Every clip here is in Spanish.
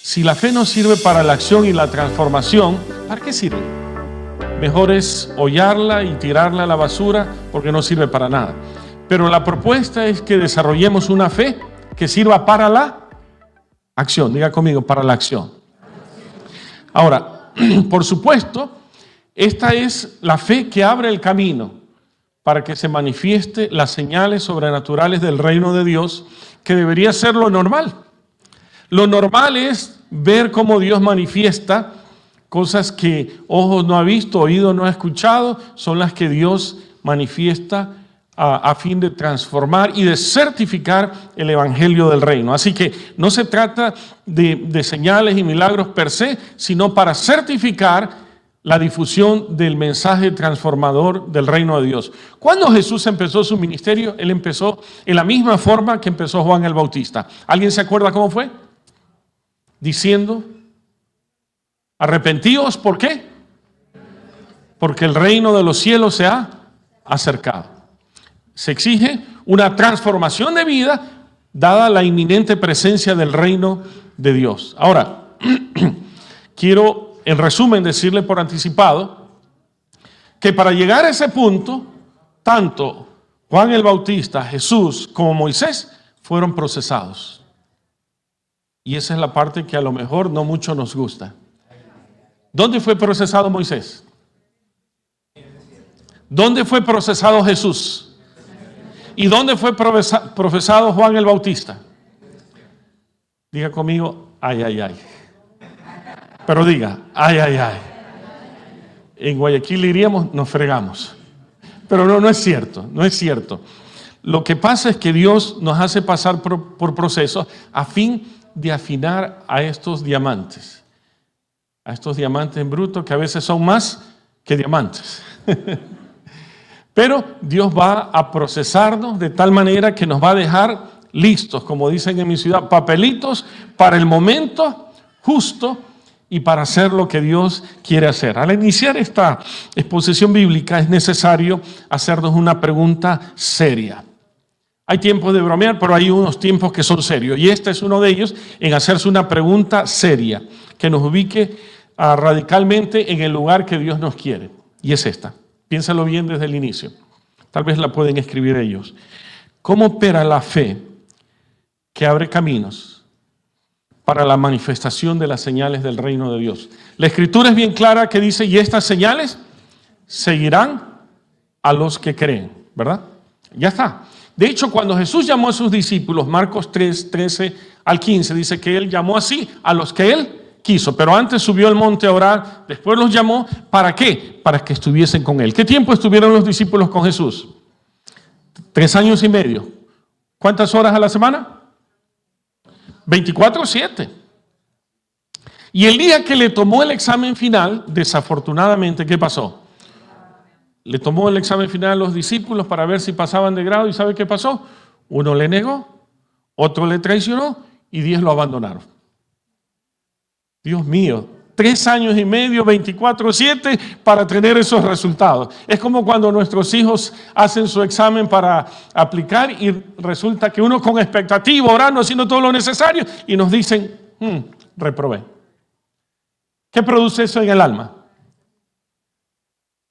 Si la fe no sirve para la acción y la transformación, ¿para qué sirve? Mejor es hollarla y tirarla a la basura porque no sirve para nada. Pero la propuesta es que desarrollemos una fe que sirva para la acción. Diga conmigo, para la acción. Ahora, por supuesto, esta es la fe que abre el camino para que se manifieste las señales sobrenaturales del reino de Dios, que debería ser lo normal. Lo normal es ver cómo Dios manifiesta cosas que ojos no ha visto, oído no ha escuchado, son las que Dios manifiesta a fin de transformar y de certificar el evangelio del reino. Así que no se trata de señales y milagros per se, sino para certificar la difusión del mensaje transformador del reino de Dios. Cuando Jesús empezó su ministerio, Él empezó en la misma forma que empezó Juan el Bautista. ¿Alguien se acuerda cómo fue? Diciendo: arrepentíos, ¿por qué? Porque el reino de los cielos se ha acercado. Se exige una transformación de vida dada la inminente presencia del reino de Dios. Ahora, quiero en resumen decirle por anticipado que para llegar a ese punto, tanto Juan el Bautista, Jesús como Moisés fueron procesados. Y esa es la parte que a lo mejor no mucho nos gusta. ¿Dónde fue procesado Moisés? ¿Dónde fue procesado Jesús? ¿Y dónde fue procesado Juan el Bautista? Diga conmigo, ay, ay, ay. Pero diga, ay, ay, ay. En Guayaquil diríamos, nos fregamos. Pero no es cierto, no es cierto. Lo que pasa es que Dios nos hace pasar por procesos a fin de afinar a estos diamantes. A estos diamantes en bruto que a veces son más que diamantes. Pero Dios va a procesarnos de tal manera que nos va a dejar listos, como dicen en mi ciudad, papelitos para el momento justo y para hacer lo que Dios quiere hacer. Al iniciar esta exposición bíblica es necesario hacernos una pregunta seria. Hay tiempos de bromear, pero hay unos tiempos que son serios. Y este es uno de ellos, en hacerse una pregunta seria que nos ubique radicalmente en el lugar que Dios nos quiere. Y es esta. Piénsalo bien desde el inicio. Tal vez la pueden escribir ellos. ¿Cómo opera la fe que abre caminos para la manifestación de las señales del reino de Dios? La Escritura es bien clara que dice: y estas señales seguirán a los que creen, ¿verdad? Ya está. De hecho, cuando Jesús llamó a sus discípulos, Marcos 3, 13 al 15, dice que Él llamó así a los que Él quiso, pero antes subió al monte a orar, después los llamó, ¿para qué? Para que estuviesen con Él. ¿Qué tiempo estuvieron los discípulos con Jesús? 3 años y medio. ¿Cuántas horas a la semana? 24/7. Y el día que le tomó el examen final, desafortunadamente, ¿qué pasó? Le tomó el examen final a los discípulos para ver si pasaban de grado, y ¿sabe qué pasó? Uno le negó, otro le traicionó y 10 lo abandonaron. Dios mío, 3 años y medio, 24/7 para tener esos resultados. Es como cuando nuestros hijos hacen su examen para aplicar y resulta que uno con expectativa, orando, haciendo todo lo necesario, y nos dicen, reprobé. ¿Qué produce eso en el alma?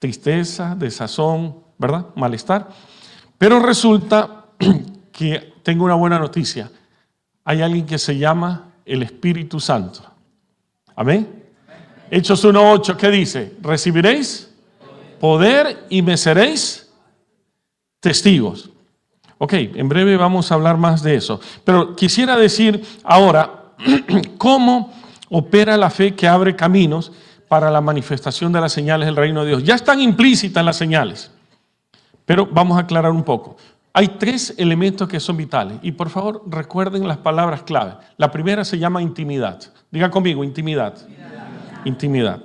Tristeza, desazón, ¿verdad? Malestar. Pero resulta que tengo una buena noticia. Hay alguien que se llama el Espíritu Santo. Amén. Hechos 1:8, ¿qué dice? Recibiréis poder y me seréis testigos. Ok, en breve vamos a hablar más de eso. Pero quisiera decir ahora cómo opera la fe que abre caminos para la manifestación de las señales del reino de Dios. Ya están implícitas las señales, pero vamos a aclarar un poco. Hay 3 elementos que son vitales y por favor recuerden las palabras clave. La primera se llama intimidad. Diga conmigo, intimidad. Intimidad.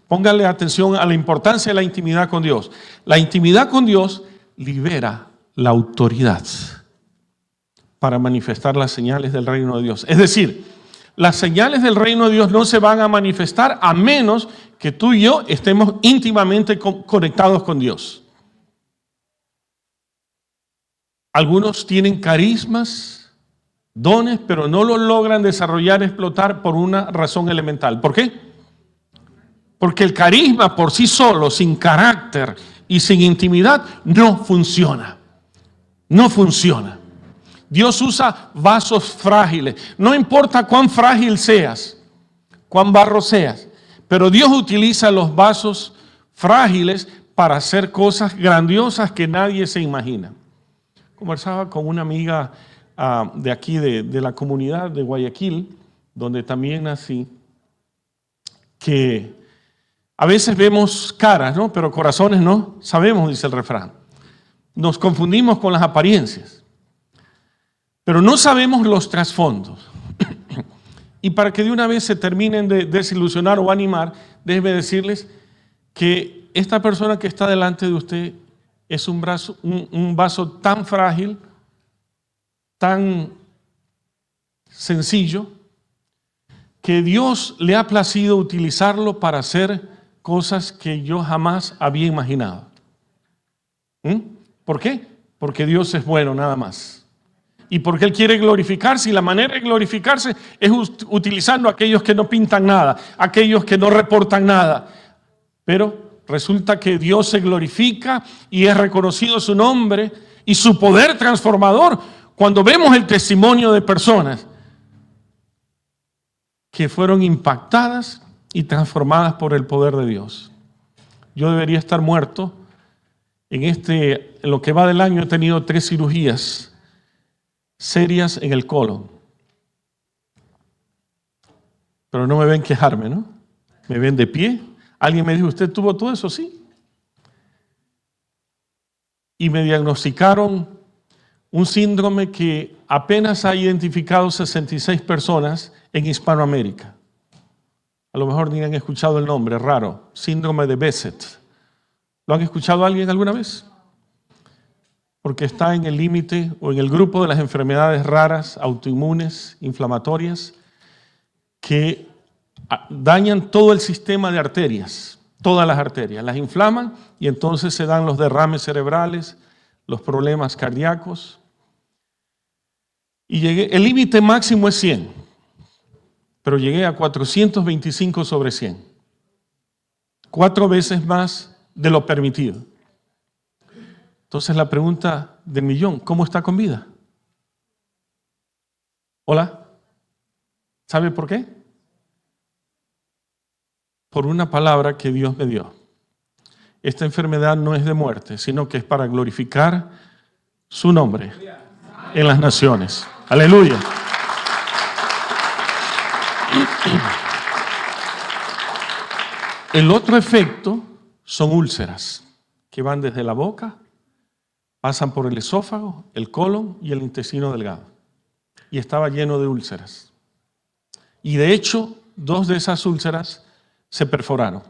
Póngale atención a la importancia de la intimidad con Dios. La intimidad con Dios libera la autoridad para manifestar las señales del reino de Dios. Es decir, las señales del reino de Dios no se van a manifestar a menos que tú y yo estemos íntimamente conectados con Dios. Algunos tienen carismas dones, pero no los logran desarrollar, explotar por una razón elemental. ¿Por qué? Porque el carisma por sí solo, sin carácter y sin intimidad, no funciona. No funciona. Dios usa vasos frágiles. No importa cuán frágil seas, cuán barro seas, pero Dios utiliza los vasos frágiles para hacer cosas grandiosas que nadie se imagina. Conversaba con una amiga de aquí, de la comunidad de Guayaquil, donde también nací, que a veces vemos caras, ¿no? Pero corazones no. Sabemos, dice el refrán. Nos confundimos con las apariencias, pero no sabemos los trasfondos. Y para que de una vez se terminen de desilusionar o animar, déjeme decirles que esta persona que está delante de usted es un vaso tan frágil, tan sencillo, que Dios le ha placido utilizarlo para hacer cosas que yo jamás había imaginado. ¿Por qué? Porque Dios es bueno, nada más. Y porque Él quiere glorificarse, y la manera de glorificarse es utilizando a aquellos que no pintan nada, aquellos que no reportan nada. Pero resulta que Dios se glorifica y es reconocido su nombre y su poder transformador cuando vemos el testimonio de personas que fueron impactadas y transformadas por el poder de Dios. Yo debería estar muerto. En lo que va del año he tenido 3 cirugías serias en el colon. Pero no me ven quejarme, ¿no? Me ven de pie. Alguien me dijo, ¿usted tuvo todo eso? Sí. Y me diagnosticaron un síndrome que apenas ha identificado 66 personas en Hispanoamérica. A lo mejor ni han escuchado el nombre, raro. Síndrome de Behçet. ¿Lo han escuchado alguien alguna vez? Porque está en el límite o en el grupo de las enfermedades raras, autoinmunes, inflamatorias, que dañan todo el sistema de arterias, todas las arterias, las inflaman y entonces se dan los derrames cerebrales, los problemas cardíacos. Y el límite máximo es 100, pero llegué a 425/100, 4 veces más de lo permitido. Entonces la pregunta del millón, ¿cómo está con vida? ¿Hola? ¿Sabe por qué? Por una palabra que Dios me dio. Esta enfermedad no es de muerte, sino que es para glorificar su nombre en las naciones. Aleluya. El otro efecto son úlceras que van desde la boca, pasan por el esófago, el colon y el intestino delgado. Y estaba lleno de úlceras. Y de hecho, 2 de esas úlceras se perforaron.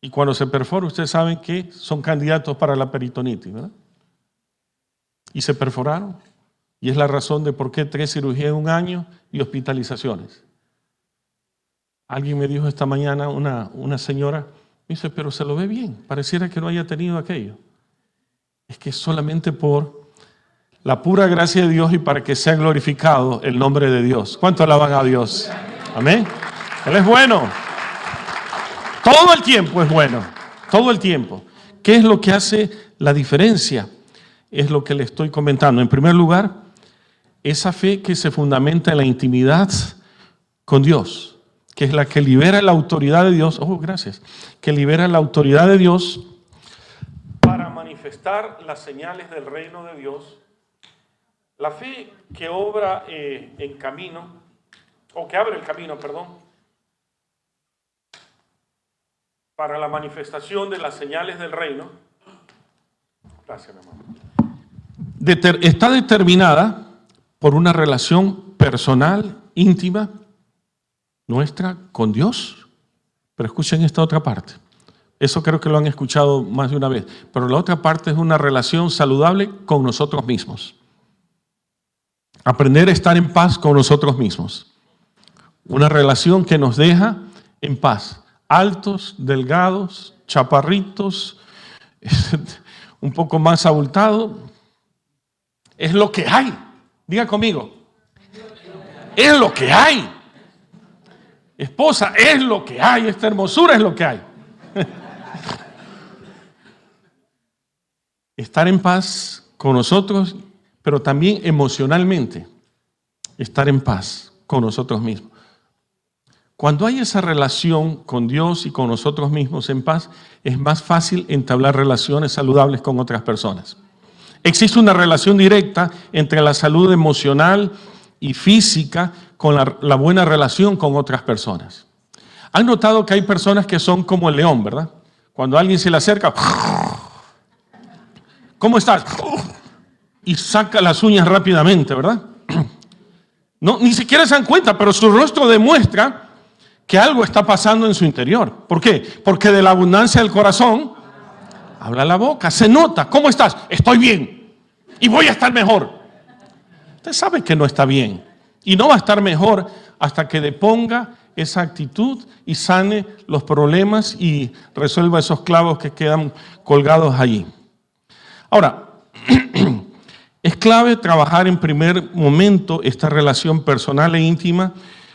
Y cuando se perfora, ustedes saben que son candidatos para la peritonitis, ¿verdad? Y se perforaron. Y es la razón de por qué 3 cirugías en un año y hospitalizaciones. Alguien me dijo esta mañana, una señora, me dice, pero se lo ve bien, pareciera que no haya tenido aquello. Es que es solamente por la pura gracia de Dios y para que sea glorificado el nombre de Dios. ¿Cuánto alaban a Dios? Amén. Él es bueno. Todo el tiempo es bueno. Todo el tiempo. ¿Qué es lo que hace la diferencia? Es lo que le estoy comentando. En primer lugar, esa fe que se fundamenta en la intimidad con Dios, que es la que libera la autoridad de Dios, que libera la autoridad de Dios para manifestar las señales del reino de Dios. La fe que obra en camino, o que abre el camino, para la manifestación de las señales del reino. Gracias, mi amor. Está determinada por una relación personal, íntima, nuestra con Dios. Pero escuchen esta otra parte. Eso creo que lo han escuchado más de una vez. Pero la otra parte es una relación saludable con nosotros mismos. Aprender a estar en paz con nosotros mismos. Una relación que nos deja en paz. Altos, delgados, chaparritos, un poco más abultado. Es lo que hay. Diga conmigo. Es lo que hay. Esposa, es lo que hay. Esta hermosura es lo que hay. Estar en paz con nosotros, pero también emocionalmente. Estar en paz con nosotros mismos. Cuando hay esa relación con Dios y con nosotros mismos en paz, es más fácil entablar relaciones saludables con otras personas. Existe una relación directa entre la salud emocional y física con la buena relación con otras personas. ¿Han notado que hay personas que son como el león, verdad? Cuando alguien se le acerca, ¿cómo estás? Y saca las uñas rápidamente, ¿verdad? No, ni siquiera se dan cuenta, pero su rostro demuestra que algo está pasando en su interior. ¿Por qué? Porque de la abundancia del corazón habla la boca. Se nota. ¿Cómo estás? Estoy bien. Y voy a estar mejor. Usted sabe que no está bien. Y no va a estar mejor hasta que deponga esa actitud y sane los problemas y resuelva esos clavos que quedan colgados allí. Ahora, es clave trabajar en primer momento esta relación personal e íntima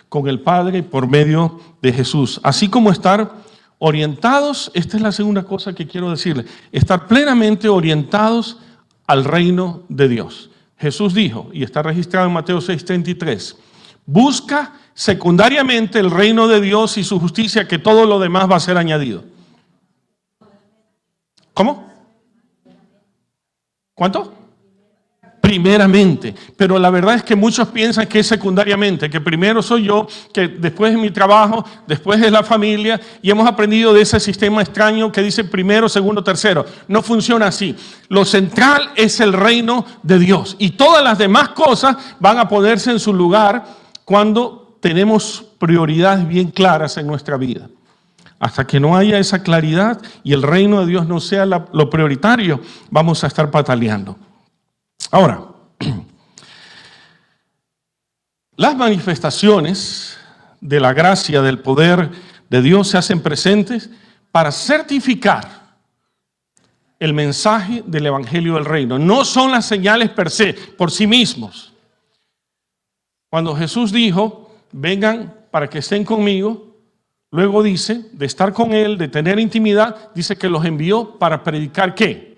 con el Padre por medio de Jesús. Así como estar orientados, esta es la segunda cosa que quiero decirle, estar plenamente orientados al reino de Dios. Jesús dijo, y está registrado en Mateo 6:33, busca secundariamente el reino de Dios y su justicia, que todo lo demás va a ser añadido. ¿Cómo? ¿Cuánto? Primeramente, pero la verdad es que muchos piensan que es secundariamente, que primero soy yo, que después es mi trabajo, después es la familia, y hemos aprendido de ese sistema extraño que dice primero, segundo, tercero. No funciona así. Lo central es el reino de Dios y todas las demás cosas van a ponerse en su lugar cuando tenemos prioridades bien claras en nuestra vida. Hasta que no haya esa claridad y el reino de Dios no sea lo prioritario, vamos a estar pataleando. Ahora, las manifestaciones de la gracia, del poder de Dios se hacen presentes para certificar el mensaje del Evangelio del Reino. No son las señales per se, por sí mismos. Cuando Jesús dijo, vengan para que estén conmigo, luego dice, de estar con Él, de tener intimidad, dice que los envió para predicar ¿qué?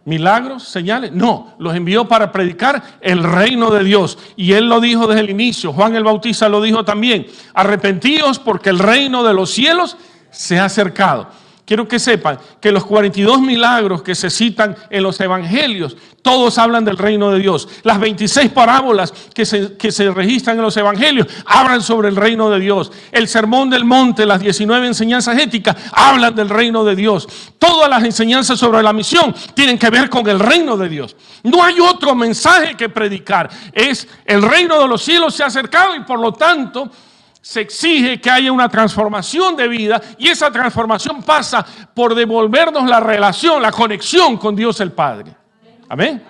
¿Milagros? ¿Señales? No, los envió para predicar el reino de Dios. Y Él lo dijo desde el inicio, Juan el Bautista lo dijo también, arrepentíos porque el reino de los cielos se ha acercado. Quiero que sepan que los 42 milagros que se citan en los evangelios, todos hablan del reino de Dios. Las 26 parábolas que se registran en los evangelios hablan sobre el reino de Dios. El sermón del monte, las 19 enseñanzas éticas hablan del reino de Dios. Todas las enseñanzas sobre la misión tienen que ver con el reino de Dios. No hay otro mensaje que predicar. Es el reino de los cielos se ha acercado y por lo tanto se exige que haya una transformación de vida y esa transformación pasa por devolvernos la relación, la conexión con Dios el Padre. Amén.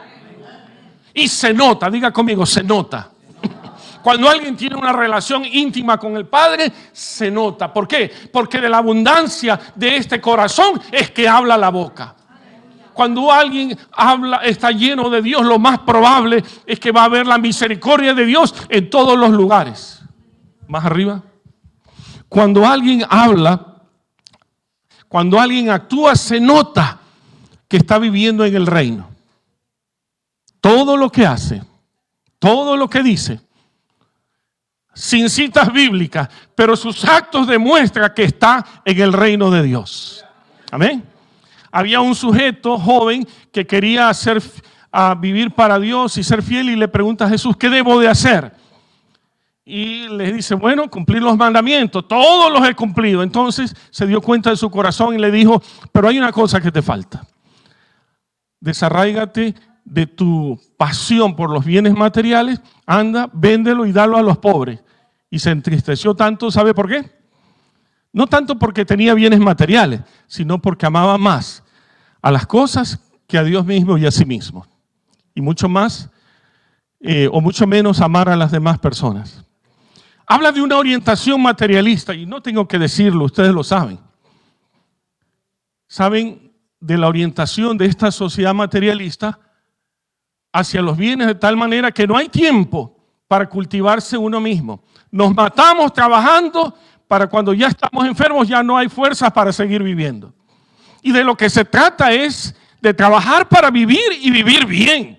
Y se nota, diga conmigo, se nota. Cuando alguien tiene una relación íntima con el Padre, se nota. ¿Por qué? Porque de la abundancia de este corazón es que habla la boca. Cuando alguien habla, está lleno de Dios, lo más probable es que va a haber la misericordia de Dios en todos los lugares. Más arriba. Cuando alguien habla, cuando alguien actúa, se nota que está viviendo en el reino. Todo lo que hace, todo lo que dice, sin citas bíblicas, pero sus actos demuestran que está en el reino de Dios. Amén. Había un sujeto joven que quería vivir para Dios y ser fiel y le pregunta a Jesús, ¿qué debo de hacer? Y le dice, bueno, cumplir los mandamientos, todos los he cumplido. Entonces se dio cuenta de su corazón y le dijo, pero hay una cosa que te falta. Desarráigate de tu pasión por los bienes materiales, anda, véndelo y dalo a los pobres. Y se entristeció tanto, ¿sabe por qué? No tanto porque tenía bienes materiales, sino porque amaba más a las cosas que a Dios mismo y a sí mismo. Y mucho más, o mucho menos amar a las demás personas. Habla de una orientación materialista y no tengo que decirlo, ustedes lo saben. Saben de la orientación de esta sociedad materialista hacia los bienes de tal manera que no hay tiempo para cultivarse uno mismo. Nos matamos trabajando para cuando ya estamos enfermos ya no hay fuerzas para seguir viviendo. Y de lo que se trata es de trabajar para vivir y vivir bien.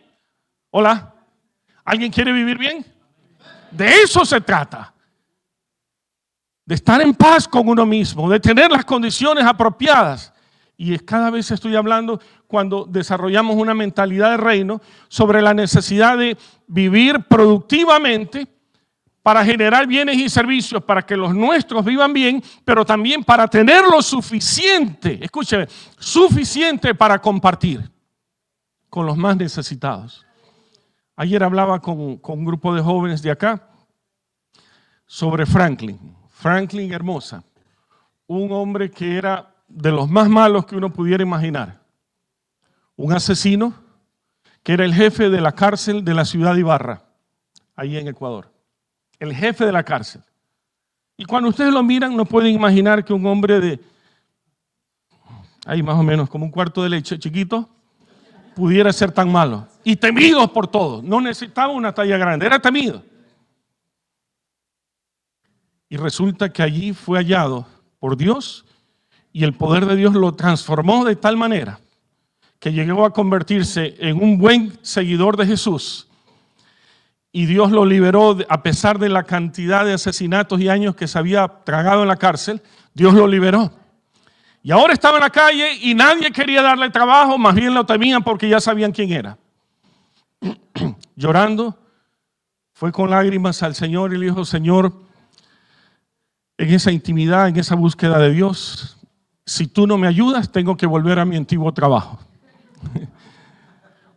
Hola, ¿alguien quiere vivir bien? De eso se trata. De estar en paz con uno mismo, de tener las condiciones apropiadas. Y cada vez estoy hablando cuando desarrollamos una mentalidad de reino sobre la necesidad de vivir productivamente para generar bienes y servicios, para que los nuestros vivan bien, pero también para tener lo suficiente, escúcheme, suficiente para compartir con los más necesitados. Ayer hablaba con un grupo de jóvenes de acá sobre Franklin Hermosa, un hombre que era de los más malos que uno pudiera imaginar, un asesino que era el jefe de la cárcel de la ciudad de Ibarra, ahí en Ecuador. El jefe de la cárcel. Y cuando ustedes lo miran, no pueden imaginar que un hombre de, ahí más o menos como un cuarto de leche chiquito, pudiera ser tan malo. Y temido por todos. No necesitaba una talla grande, era temido. Y resulta que allí fue hallado por Dios y el poder de Dios lo transformó de tal manera que llegó a convertirse en un buen seguidor de Jesús. Y Dios lo liberó a pesar de la cantidad de asesinatos y años que se había tragado en la cárcel. Dios lo liberó. Y ahora estaba en la calle y nadie quería darle trabajo, más bien lo temían porque ya sabían quién era. Llorando, fue con lágrimas al Señor y le dijo: Señor, en esa intimidad, en esa búsqueda de Dios, si tú no me ayudas, tengo que volver a mi antiguo trabajo.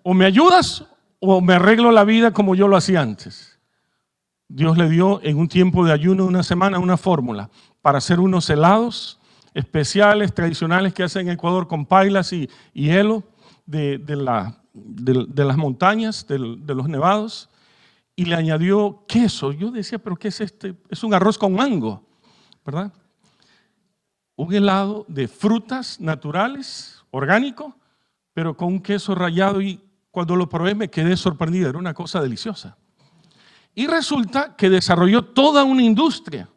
O me ayudas o me arreglo la vida como yo lo hacía antes. Dios le dio en un tiempo de ayuno de una semana una fórmula para hacer unos helados especiales, tradicionales que hacen en Ecuador con pailas y hielo de las montañas, de los nevados, y le añadió queso. Yo decía, ¿pero qué es este? Es un arroz con mango, ¿verdad? Un helado de frutas naturales, orgánico, pero con un queso rallado, y cuando lo probé me quedé sorprendido, era una cosa deliciosa. Y resulta que desarrolló toda una industria.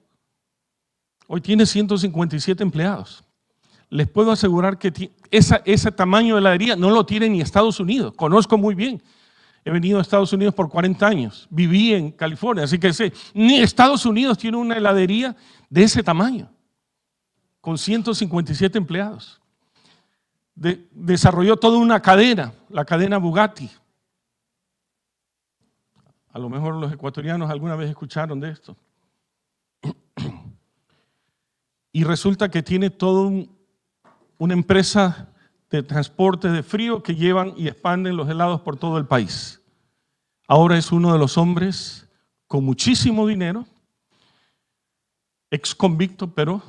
Hoy tiene 157 empleados. Les puedo asegurar que ese tamaño de heladería no lo tiene ni Estados Unidos. Conozco muy bien. He venido a Estados Unidos por 40 años. Viví en California, así que sé. Ni Estados Unidos tiene una heladería de ese tamaño, con 157 empleados. Desarrolló toda una cadena, la cadena Bugatti. A lo mejor los ecuatorianos alguna vez escucharon de esto. Y resulta que tiene toda una empresa de transporte de frío que llevan y expanden los helados por todo el país. Ahora es uno de los hombres con muchísimo dinero, ex convicto, pero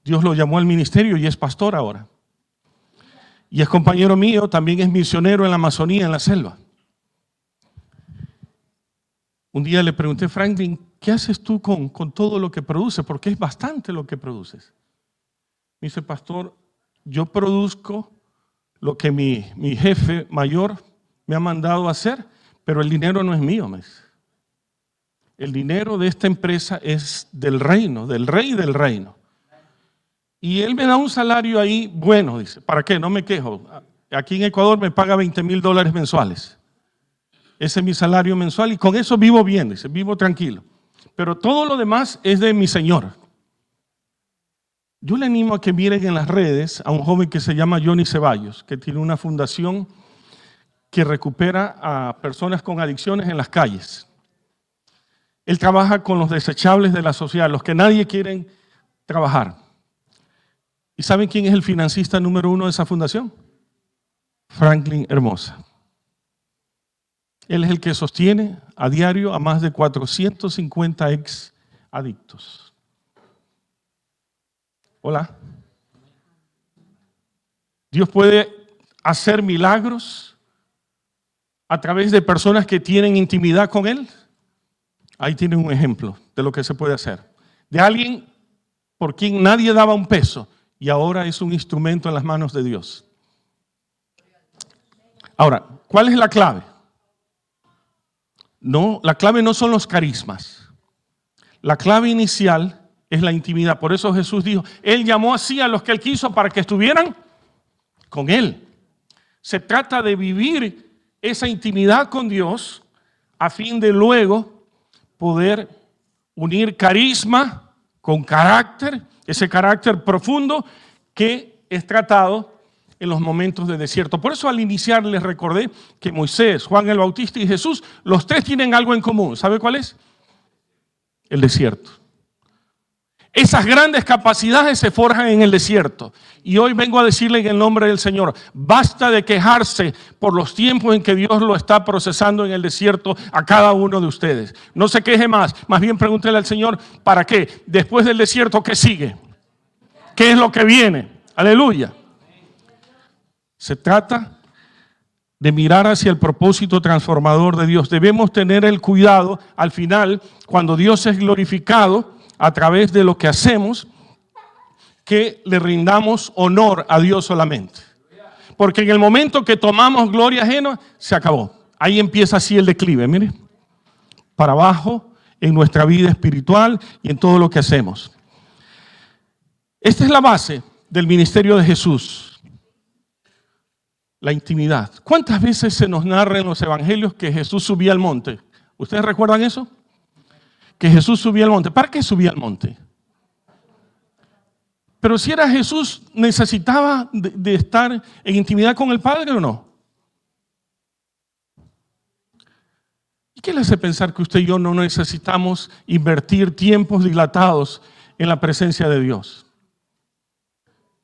Dios lo llamó al ministerio y es pastor ahora. Y es compañero mío, también es misionero en la Amazonía, en la selva. Un día le pregunté: Franklin, ¿qué haces tú con todo lo que produces? Porque es bastante lo que produces. Me dice: pastor, yo produzco lo que mi jefe mayor me ha mandado a hacer, pero el dinero no es mío, me dice. El dinero de esta empresa es del reino, del rey del reino. Y él me da un salario ahí bueno, dice. ¿Para qué? No me quejo. Aquí en Ecuador me paga $20,000 mensuales. Ese es mi salario mensual y con eso vivo bien, dice, vivo tranquilo. Pero todo lo demás es de mi Señor. Yo le animo a que miren en las redes a un joven que se llama Johnny Ceballos, que tiene una fundación que recupera a personas con adicciones en las calles. Él trabaja con los desechables de la sociedad, los que nadie quiere trabajar. ¿Y saben quién es el financista número 1 de esa fundación? Franklin Hermosa. Él es el que sostiene a diario a más de 450 ex adictos. Hola. Dios puede hacer milagros a través de personas que tienen intimidad con Él. Ahí tienen un ejemplo de lo que se puede hacer. De alguien por quien nadie daba un peso y ahora es un instrumento en las manos de Dios. Ahora, ¿cuál es la clave? No, la clave no son los carismas. La clave inicial es la intimidad. Por eso Jesús dijo, Él llamó así a los que Él quiso para que estuvieran con Él. Se trata de vivir esa intimidad con Dios a fin de luego poder unir carisma con carácter, ese carácter profundo que es tratado en los momentos de desierto. Por eso al iniciar les recordé que Moisés, Juan el Bautista y Jesús, los tres tienen algo en común. ¿Sabe cuál es? El desierto. Esas grandes capacidades se forjan en el desierto. Y hoy vengo a decirle en el nombre del Señor, basta de quejarse por los tiempos en que Dios lo está procesando en el desierto a cada uno de ustedes. No se queje más bien pregúntele al Señor, ¿para qué? Después del desierto, ¿qué sigue? ¿Qué es lo que viene? Aleluya. Se trata de mirar hacia el propósito transformador de Dios. Debemos tener el cuidado al final, cuando Dios es glorificado a través de lo que hacemos, que le rindamos honor a Dios solamente. Porque en el momento que tomamos gloria ajena, se acabó. Ahí empieza así el declive, mire, para abajo en nuestra vida espiritual y en todo lo que hacemos. Esta es la base del ministerio de Jesús. La intimidad. ¿Cuántas veces se nos narra en los evangelios que Jesús subía al monte? ¿Ustedes recuerdan eso? Que Jesús subía al monte. ¿Para qué subía al monte? Pero si era Jesús, ¿necesitaba de estar en intimidad con el Padre o no? ¿Y qué le hace pensar que usted y yo no necesitamos invertir tiempos dilatados en la presencia de Dios?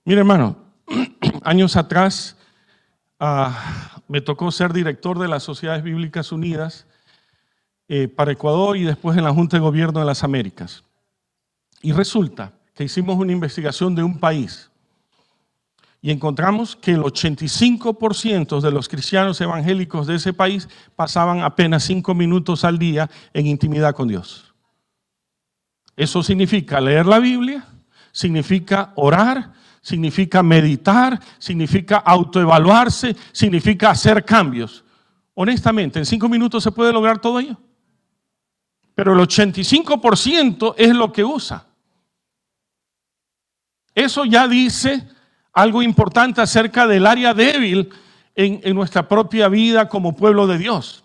Mire, hermano, años atrás me tocó ser director de las Sociedades Bíblicas Unidas para Ecuador y después en la Junta de Gobierno de las Américas. Y resulta que hicimos una investigación de un país y encontramos que el 85% de los cristianos evangélicos de ese país pasaban apenas 5 minutos al día en intimidad con Dios. Eso significa leer la Biblia, significa orar, significa meditar, significa autoevaluarse, significa hacer cambios. Honestamente, ¿en 5 minutos se puede lograr todo ello? Pero el 85% es lo que usa. Eso ya dice algo importante acerca del área débil en nuestra propia vida como pueblo de Dios.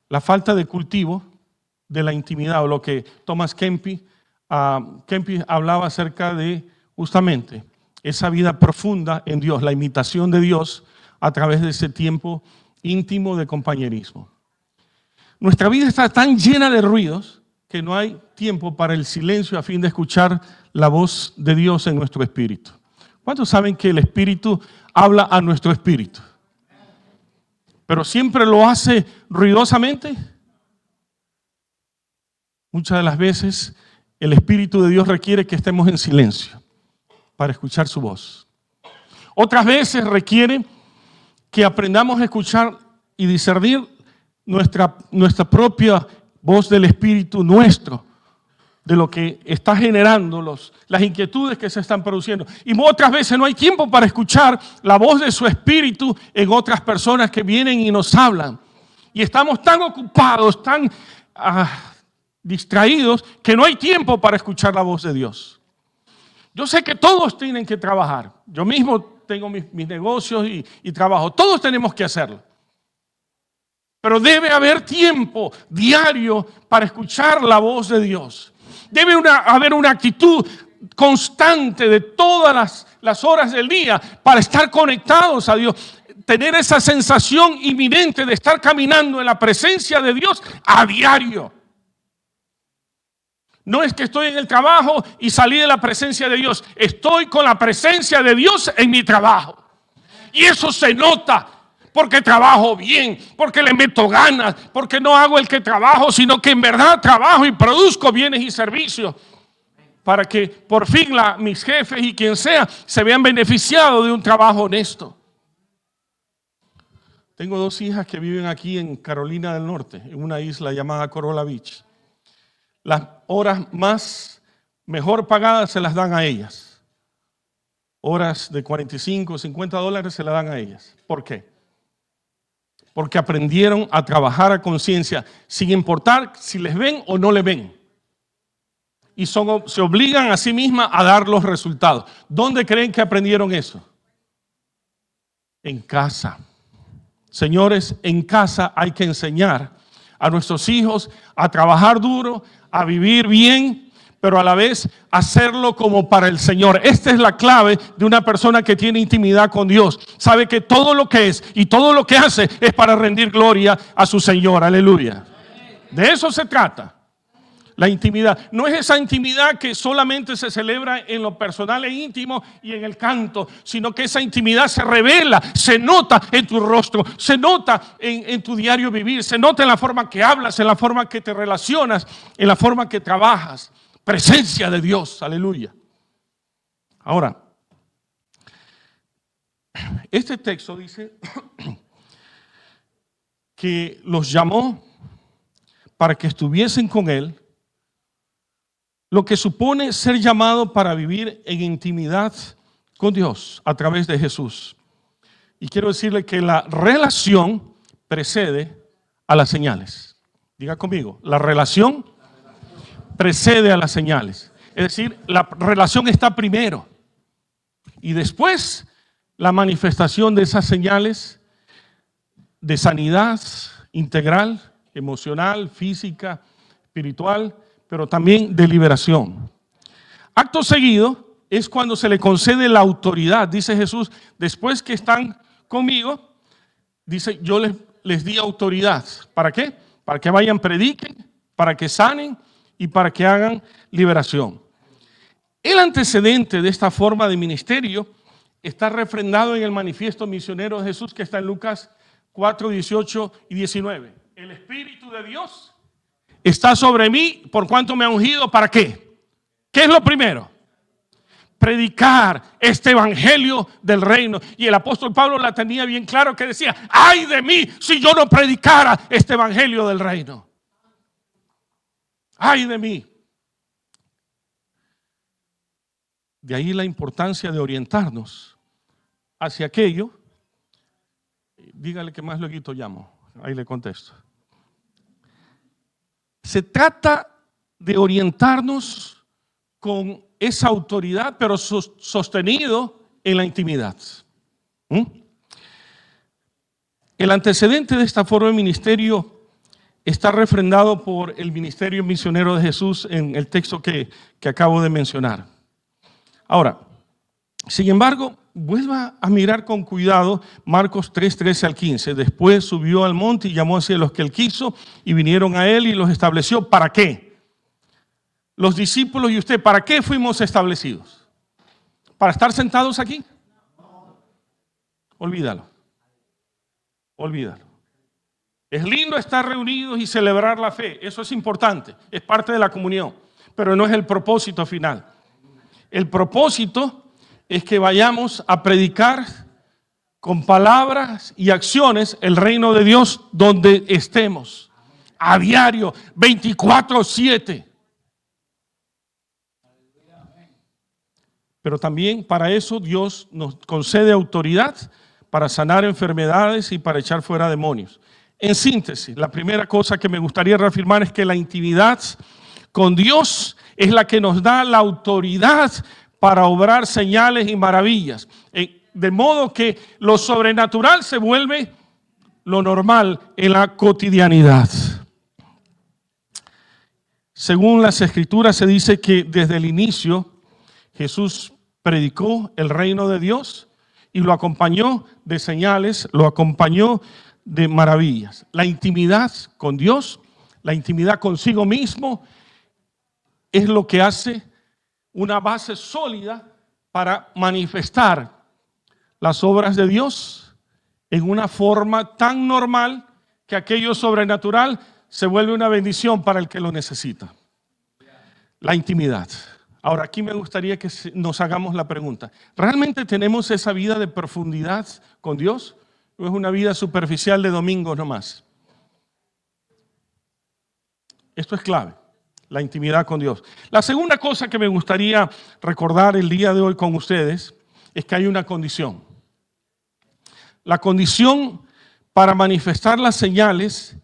La falta de cultivo de la intimidad, o lo que Thomas Kempis hablaba acerca de justamente esa vida profunda en Dios, la imitación de Dios a través de ese tiempo íntimo de compañerismo. Nuestra vida está tan llena de ruidos que no hay tiempo para el silencio a fin de escuchar la voz de Dios en nuestro espíritu. ¿Cuántos saben que el Espíritu habla a nuestro espíritu? Pero siempre lo hace ruidosamente. Muchas de las veces el Espíritu de Dios requiere que estemos en silencio para escuchar su voz. Otras veces requiere que aprendamos a escuchar y discernir nuestra propia voz del Espíritu nuestro, de lo que está generando las inquietudes que se están produciendo. Y otras veces no hay tiempo para escuchar la voz de su Espíritu en otras personas que vienen y nos hablan. Y estamos tan ocupados, tan distraídos, que no hay tiempo para escuchar la voz de Dios. Yo sé que todos tienen que trabajar. Yo mismo tengo mis negocios y trabajo. Todos tenemos que hacerlo. Pero debe haber tiempo diario para escuchar la voz de Dios. Debe haber una actitud constante de todas las horas del día para estar conectados a Dios. Tener esa sensación inminente de estar caminando en la presencia de Dios a diario. No es que estoy en el trabajo y salí de la presencia de Dios. Estoy con la presencia de Dios en mi trabajo. Y eso se nota. Porque trabajo bien, porque le meto ganas, porque no hago el que trabajo, sino que en verdad trabajo y produzco bienes y servicios para que por fin mis jefes y quien sea se vean beneficiados de un trabajo honesto. Tengo 2 hijas que viven aquí en Carolina del Norte, en una isla llamada Corolla Beach. Las horas mejor pagadas se las dan a ellas. Horas de $45, $50 se las dan a ellas. ¿Por qué? porque aprendieron a trabajar a conciencia, sin importar si les ven o no les ven. Y se obligan a sí mismas a dar los resultados. ¿Dónde creen que aprendieron eso? En casa. Señores, en casa hay que enseñar a nuestros hijos a trabajar duro, a vivir bien, pero a la vez hacerlo como para el Señor. Esta es la clave de una persona que tiene intimidad con Dios. Sabe que todo lo que es y todo lo que hace es para rendir gloria a su Señor. Aleluya. De eso se trata. La intimidad. No es esa intimidad que solamente se celebra en lo personal e íntimo y en el canto, sino que esa intimidad se revela, se nota en tu rostro, se nota en tu diario vivir, se nota en la forma que hablas, en la forma que te relacionas, en la forma que trabajas. Presencia de Dios, aleluya. Ahora, este texto dice que los llamó para que estuviesen con Él, lo que supone ser llamado para vivir en intimidad con Dios a través de Jesús. Y quiero decirle que la relación precede a las señales. Diga conmigo, la relación precede a las señales. Es decir, la relación está primero. Y después la manifestación de esas señales de sanidad integral, emocional, física, espiritual, pero también de liberación. Acto seguido es cuando se le concede la autoridad, dice Jesús, después que están conmigo, dice, yo les di autoridad. ¿Para qué? Para que vayan, prediquen, para que sanen y para que hagan liberación. El antecedente de esta forma de ministerio está refrendado en el manifiesto misionero de Jesús que está en Lucas 4, 18 y 19. El Espíritu de Dios está sobre mí, por cuanto me ha ungido, ¿para qué? ¿Qué es lo primero? Predicar este evangelio del reino. Y el apóstol Pablo la tenía bien claro, que decía, ¡ay de mí si yo no predicara este evangelio del reino! ¡Ay de mí! De ahí la importancia de orientarnos hacia aquello. Dígale que más luego llamo, ahí le contesto. Se trata de orientarnos con esa autoridad, pero sostenido en la intimidad. El antecedente de esta forma de ministerio está refrendado por el ministerio misionero de Jesús en el texto que acabo de mencionar. Ahora, sin embargo, vuelva a mirar con cuidado Marcos 3, 13 al 15. Después subió al monte y llamó hacia los que él quiso y vinieron a él y los estableció. ¿Para qué? Los discípulos y usted, ¿para qué fuimos establecidos? ¿Para estar sentados aquí? Olvídalo. Olvídalo. Es lindo estar reunidos y celebrar la fe. Eso es importante. Es parte de la comunión. Pero no es el propósito final. El propósito es que vayamos a predicar con palabras y acciones el reino de Dios donde estemos, a diario, 24/7. Pero también para eso Dios nos concede autoridad para sanar enfermedades y para echar fuera demonios. En síntesis, la primera cosa que me gustaría reafirmar es que la intimidad con Dios es la que nos da la autoridad para obrar señales y maravillas. De modo que lo sobrenatural se vuelve lo normal en la cotidianidad. Según las Escrituras se dice que desde el inicio Jesús predicó el reino de Dios y lo acompañó de señales, lo acompañó de maravillas. La intimidad con Dios, la intimidad consigo mismo, es lo que hace una base sólida para manifestar las obras de Dios en una forma tan normal que aquello sobrenatural se vuelve una bendición para el que lo necesita. La intimidad. Ahora, aquí me gustaría que nos hagamos la pregunta. ¿Realmente tenemos esa vida de profundidad con Dios? ¿O es una vida superficial de domingos nomás? Esto es clave. La intimidad con Dios. La segunda cosa que me gustaría recordar el día de hoy con ustedes es que hay una condición. La condición para manifestar las señales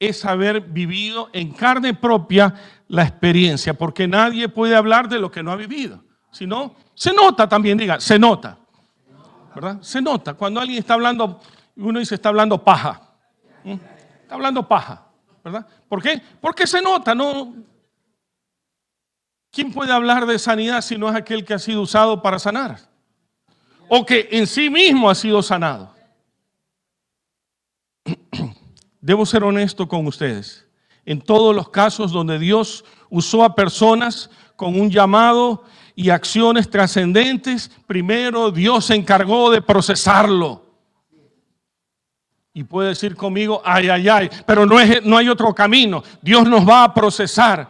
es haber vivido en carne propia la experiencia, porque nadie puede hablar de lo que no ha vivido. Si no, se nota también, diga, se nota, ¿verdad? Se nota. Cuando alguien está hablando, uno dice está hablando paja. Está hablando paja, ¿verdad? ¿Por qué? Porque se nota, ¿no? ¿Quién puede hablar de sanidad si no es aquel que ha sido usado para sanar? O que en sí mismo ha sido sanado. Debo ser honesto con ustedes. En todos los casos donde Dios usó a personas con un llamado y acciones trascendentes, primero Dios se encargó de procesarlo. Y puede decir conmigo, ay, ay, ay, pero no hay otro camino. Dios nos va a procesar,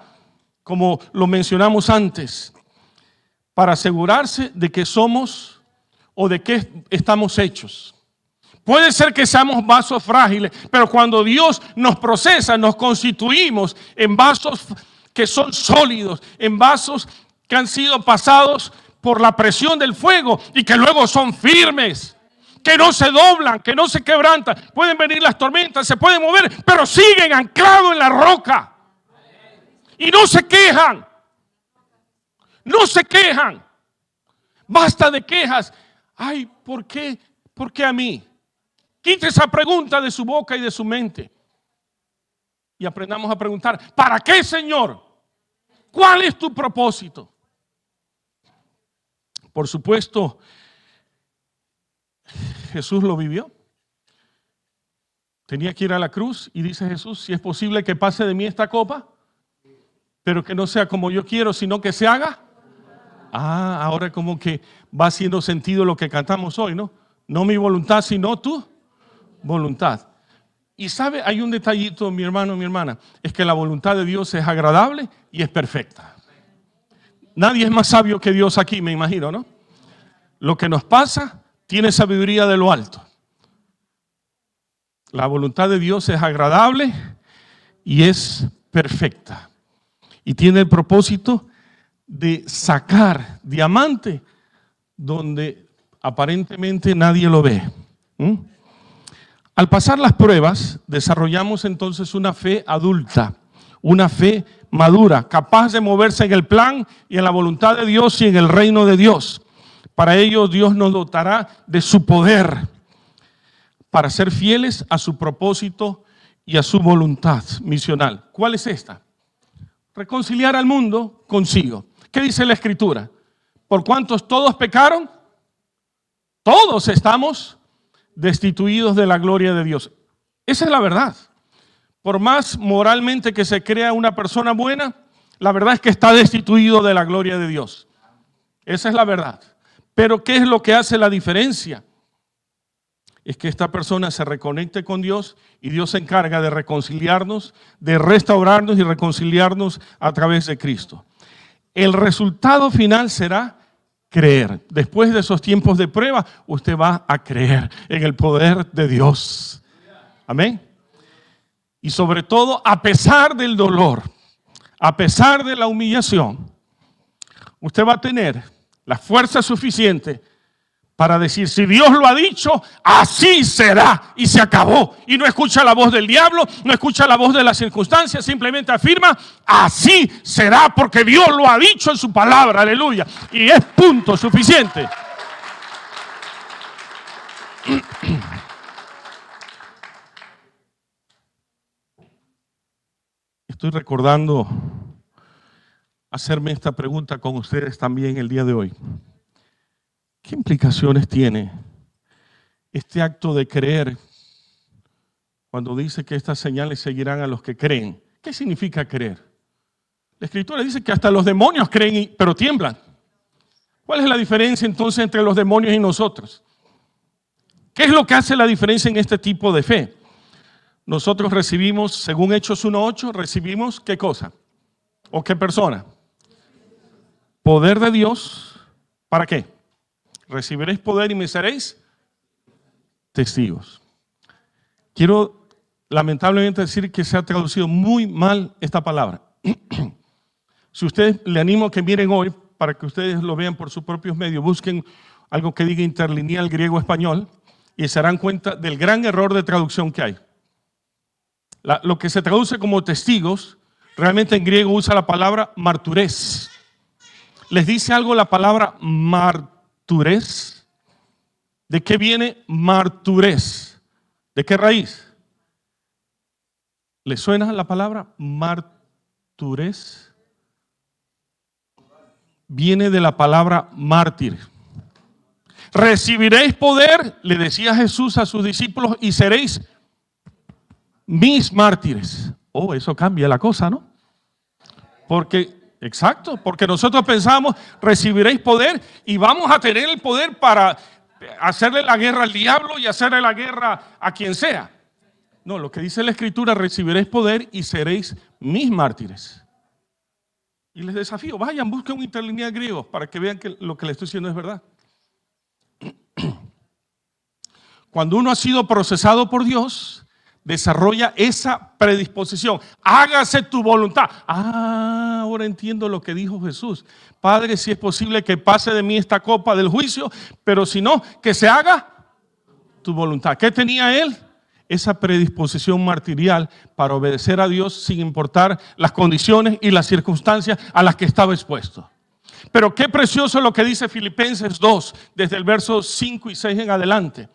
como lo mencionamos antes, para asegurarse de que somos o de qué estamos hechos. Puede ser que seamos vasos frágiles, pero cuando Dios nos procesa, nos constituimos en vasos que son sólidos, en vasos que han sido pasados por la presión del fuego y que luego son firmes, que no se doblan, que no se quebrantan. Pueden venir las tormentas, se pueden mover, pero siguen anclados en la roca. Y no se quejan. No se quejan. Basta de quejas. Ay, ¿por qué? ¿Por qué a mí? Quite esa pregunta de su boca y de su mente. Y aprendamos a preguntar, ¿para qué, Señor? ¿Cuál es tu propósito? Por supuesto, Jesús lo vivió. Tenía que ir a la cruz y dice Jesús, si es posible que pase de mí esta copa, pero que no sea como yo quiero, sino que se haga. Ahora como que va haciendo sentido lo que cantamos hoy, ¿no? No mi voluntad, sino tu voluntad. Y sabe, hay un detallito, mi hermano, mi hermana, es que la voluntad de Dios es agradable y es perfecta. Nadie es más sabio que Dios aquí, me imagino, ¿no? Lo que nos pasa tiene sabiduría de lo alto. La voluntad de Dios es agradable y es perfecta. Y tiene el propósito de sacar diamante donde aparentemente nadie lo ve. Al pasar las pruebas, desarrollamos entonces una fe adulta, una fe madura, capaz de moverse en el plan y en la voluntad de Dios y en el reino de Dios. Para ello, Dios nos dotará de su poder para ser fieles a su propósito y a su voluntad misional. ¿Cuál es esta? Reconciliar al mundo consigo. ¿Qué dice la Escritura? Por cuantos todos pecaron, todos estamos destituidos de la gloria de Dios. Esa es la verdad. Por más moralmente que se crea una persona buena, la verdad es que está destituido de la gloria de Dios. Esa es la verdad. Pero ¿qué es lo que hace la diferencia? Es que esta persona se reconecte con Dios y Dios se encarga de reconciliarnos, de restaurarnos y reconciliarnos a través de Cristo. El resultado final será creer. Después de esos tiempos de prueba, usted va a creer en el poder de Dios. Amén. Y sobre todo, a pesar del dolor, a pesar de la humillación, usted va a tener la fuerza suficiente para decir, si Dios lo ha dicho, así será, y se acabó. Y no escucha la voz del diablo, no escucha la voz de las circunstancias, simplemente afirma, así será, porque Dios lo ha dicho en su palabra, aleluya. Y es punto suficiente. Estoy recordando hacerme esta pregunta con ustedes también el día de hoy. ¿Qué implicaciones tiene este acto de creer cuando dice que estas señales seguirán a los que creen? ¿Qué significa creer? La Escritura dice que hasta los demonios creen, pero tiemblan. ¿Cuál es la diferencia entonces entre los demonios y nosotros? ¿Qué es lo que hace la diferencia en este tipo de fe? Nosotros recibimos, según Hechos 1:8, recibimos ¿qué cosa? ¿O qué persona? Poder de Dios. ¿Para qué? Recibiréis poder y me seréis testigos. Quiero lamentablemente decir que se ha traducido muy mal esta palabra. Si ustedes, le animo a que miren hoy, para que ustedes lo vean por sus propios medios, busquen algo que diga interlineal griego-español, y se darán cuenta del gran error de traducción que hay. Lo que se traduce como testigos, realmente en griego usa la palabra marturés. ¿Les dice algo la palabra marturés? ¿De qué viene marturés? ¿De qué raíz? ¿Le suena la palabra marturés? Viene de la palabra mártir. Recibiréis poder, le decía Jesús a sus discípulos, y seréis mis mártires. Oh, eso cambia la cosa, ¿no? Porque nosotros pensamos, recibiréis poder y vamos a tener el poder para hacerle la guerra al diablo y hacerle la guerra a quien sea. No, lo que dice la Escritura, recibiréis poder y seréis mis mártires. Y les desafío, vayan, busquen un interlineal griego para que vean que lo que les estoy diciendo es verdad. Cuando uno ha sido procesado por Dios, desarrolla esa predisposición. Hágase tu voluntad. Ahora entiendo lo que dijo Jesús. Padre, si es posible que pase de mí esta copa del juicio, pero si no, que se haga tu voluntad. ¿Qué tenía él? Esa predisposición martirial para obedecer a Dios sin importar las condiciones y las circunstancias a las que estaba expuesto. Pero qué precioso lo que dice Filipenses 2, desde el verso 5 y 6 en adelante.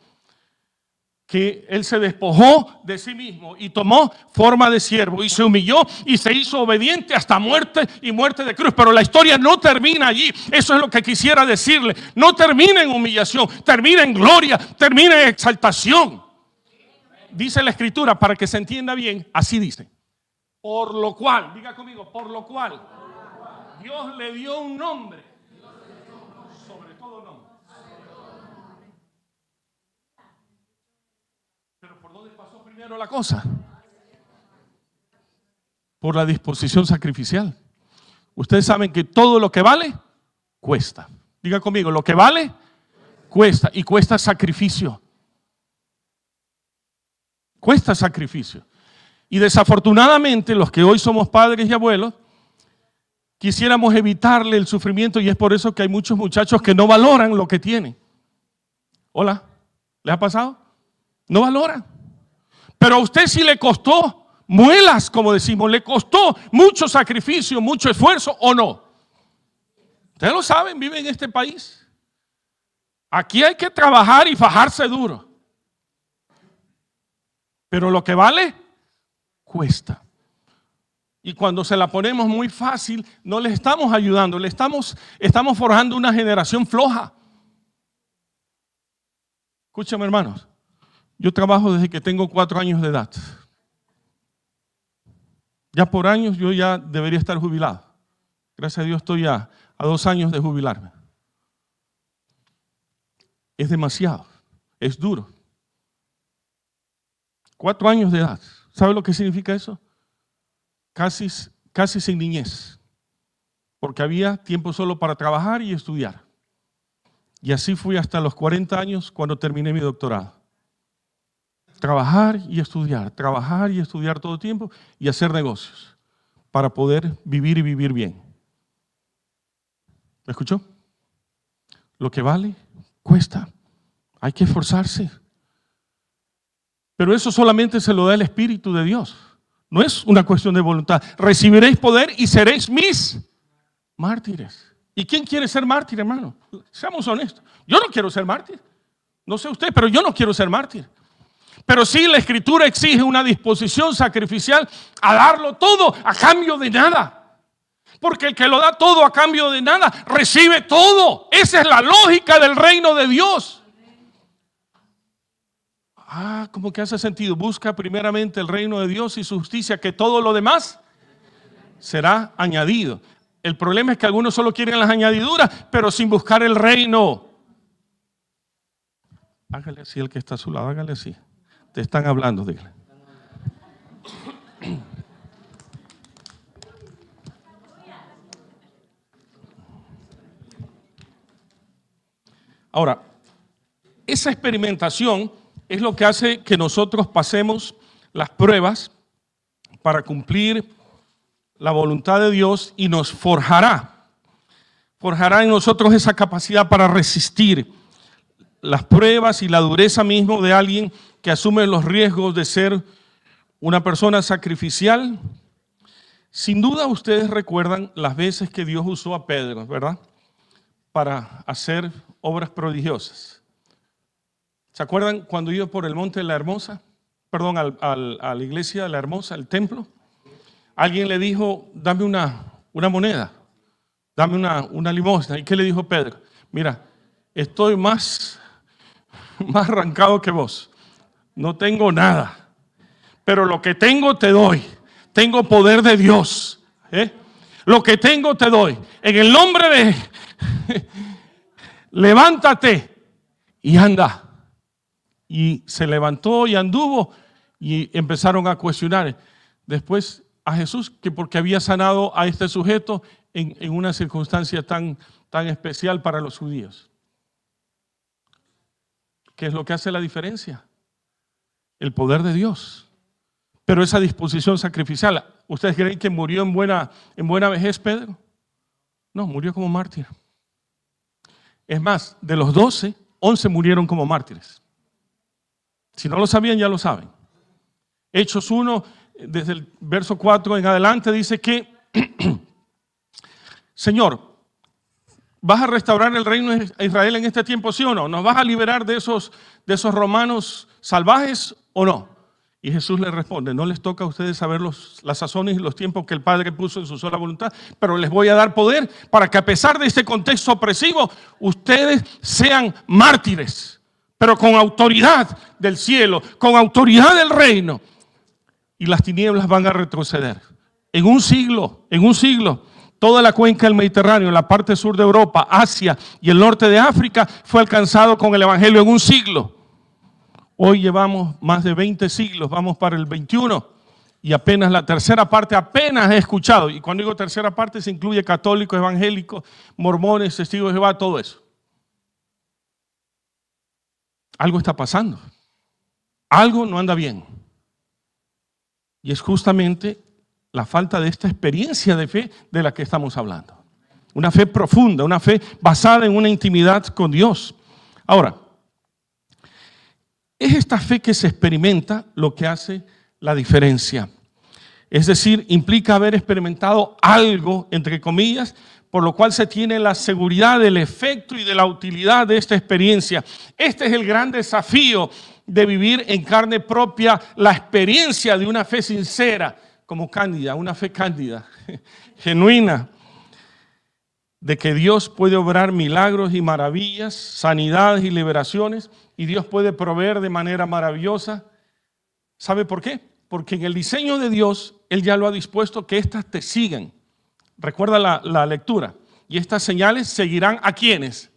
Que él se despojó de sí mismo y tomó forma de siervo y se humilló y se hizo obediente hasta muerte y muerte de cruz. Pero la historia no termina allí. Eso es lo que quisiera decirle. No termina en humillación, termina en gloria, termina en exaltación. Dice la Escritura, para que se entienda bien, así dice. Por lo cual, diga conmigo, por lo cual Dios le dio un nombre sobre todo nombre. Pero ¿por dónde pasó primero la cosa? Por la disposición sacrificial. Ustedes saben que todo lo que vale, cuesta. Diga conmigo, lo que vale, cuesta. Y cuesta sacrificio. Cuesta sacrificio. Y desafortunadamente los que hoy somos padres y abuelos quisiéramos evitarle el sufrimiento, y es por eso que hay muchos muchachos que no valoran lo que tienen. Hola, ¿les ha pasado? No valoran. Pero a usted sí le costó muelas, como decimos, le costó mucho sacrificio, mucho esfuerzo, ¿o no? Ustedes lo saben, viven en este país. Aquí hay que trabajar y fajarse duro. Pero lo que vale, cuesta. Y cuando se la ponemos muy fácil, no le estamos ayudando, estamos forjando una generación floja. Escúchame, hermanos, yo trabajo desde que tengo 4 años de edad. Ya por años yo ya debería estar jubilado. Gracias a Dios estoy ya a 2 años de jubilarme. Es demasiado, es duro. 4 años de edad. ¿Sabe lo que significa eso? Casi sin niñez. Porque había tiempo solo para trabajar y estudiar. Y así fui hasta los 40 años cuando terminé mi doctorado. Trabajar y estudiar todo el tiempo y hacer negocios para poder vivir y vivir bien. ¿Me escuchó? Lo que vale, cuesta. Hay que esforzarse. Pero eso solamente se lo da el Espíritu de Dios. No es una cuestión de voluntad. Recibiréis poder y seréis mis mártires. ¿Y quién quiere ser mártir, hermano? Seamos honestos. Yo no quiero ser mártir. No sé usted, pero yo no quiero ser mártir. Pero sí, la Escritura exige una disposición sacrificial a darlo todo a cambio de nada. Porque el que lo da todo a cambio de nada, recibe todo. Esa es la lógica del reino de Dios. Como que hace sentido. Busca primeramente el reino de Dios y su justicia, que todo lo demás será añadido. El problema es que algunos solo quieren las añadiduras, pero sin buscar el reino. Hágale así el que está a su lado, hágale así. Te están hablando, dígale. Ahora, esa experimentación es lo que hace que nosotros pasemos las pruebas para cumplir la voluntad de Dios, y nos forjará en nosotros esa capacidad para resistir las pruebas y la dureza mismo de alguien que asume los riesgos de ser una persona sacrificial. Sin duda ustedes recuerdan las veces que Dios usó a Pedro, ¿verdad?, para hacer obras prodigiosas. ¿Se acuerdan cuando iba por el monte de la Hermosa? Perdón, a la iglesia de la Hermosa, el templo. Alguien le dijo, dame una moneda, dame una limosna. ¿Y qué le dijo Pedro? Mira, estoy más arrancado que vos. No tengo nada, pero lo que tengo te doy. Tengo poder de Dios. Lo que tengo te doy. En el nombre de... levántate y anda. Y se levantó y anduvo y empezaron a cuestionar después a Jesús, que porque había sanado a este sujeto en una circunstancia tan especial para los judíos. ¿Qué es lo que hace la diferencia? El poder de Dios. Pero esa disposición sacrificial, ¿ustedes creen que murió en buena vejez Pedro? No, murió como mártir. Es más, de los 12, 11 murieron como mártires. Si no lo sabían, ya lo saben. Hechos 1, desde el verso 4 en adelante, dice que Señor, ¿vas a restaurar el reino de Israel en este tiempo, sí o no? ¿Nos vas a liberar de esos romanos salvajes o no? Y Jesús le responde, no les toca a ustedes saber las sazones y los tiempos que el Padre puso en su sola voluntad, pero les voy a dar poder para que a pesar de este contexto opresivo, ustedes sean mártires, pero con autoridad del cielo, con autoridad del reino. Y las tinieblas van a retroceder. En un siglo, toda la cuenca del Mediterráneo, la parte sur de Europa, Asia y el norte de África fue alcanzado con el Evangelio en un siglo. Hoy llevamos más de 20 siglos, vamos para el 21 y apenas la tercera parte apenas he escuchado. Y cuando digo tercera parte se incluye católicos, evangélicos, mormones, testigos de Jehová, todo eso. Algo está pasando. Algo no anda bien. Y es justamente la falta de esta experiencia de fe de la que estamos hablando. Una fe profunda, una fe basada en una intimidad con Dios. Ahora, es esta fe que se experimenta lo que hace la diferencia. Es decir, implica haber experimentado algo, entre comillas, por lo cual se tiene la seguridad del efecto y de la utilidad de esta experiencia. Este es el gran desafío de vivir en carne propia la experiencia de una fe sincera, como cándida, una fe cándida, genuina, de que Dios puede obrar milagros y maravillas, sanidades y liberaciones, y Dios puede proveer de manera maravillosa. ¿Sabe por qué? Porque en el diseño de Dios, Él ya lo ha dispuesto que éstas te sigan. Recuerda la lectura. Y estas señales seguirán ¿a quiénes?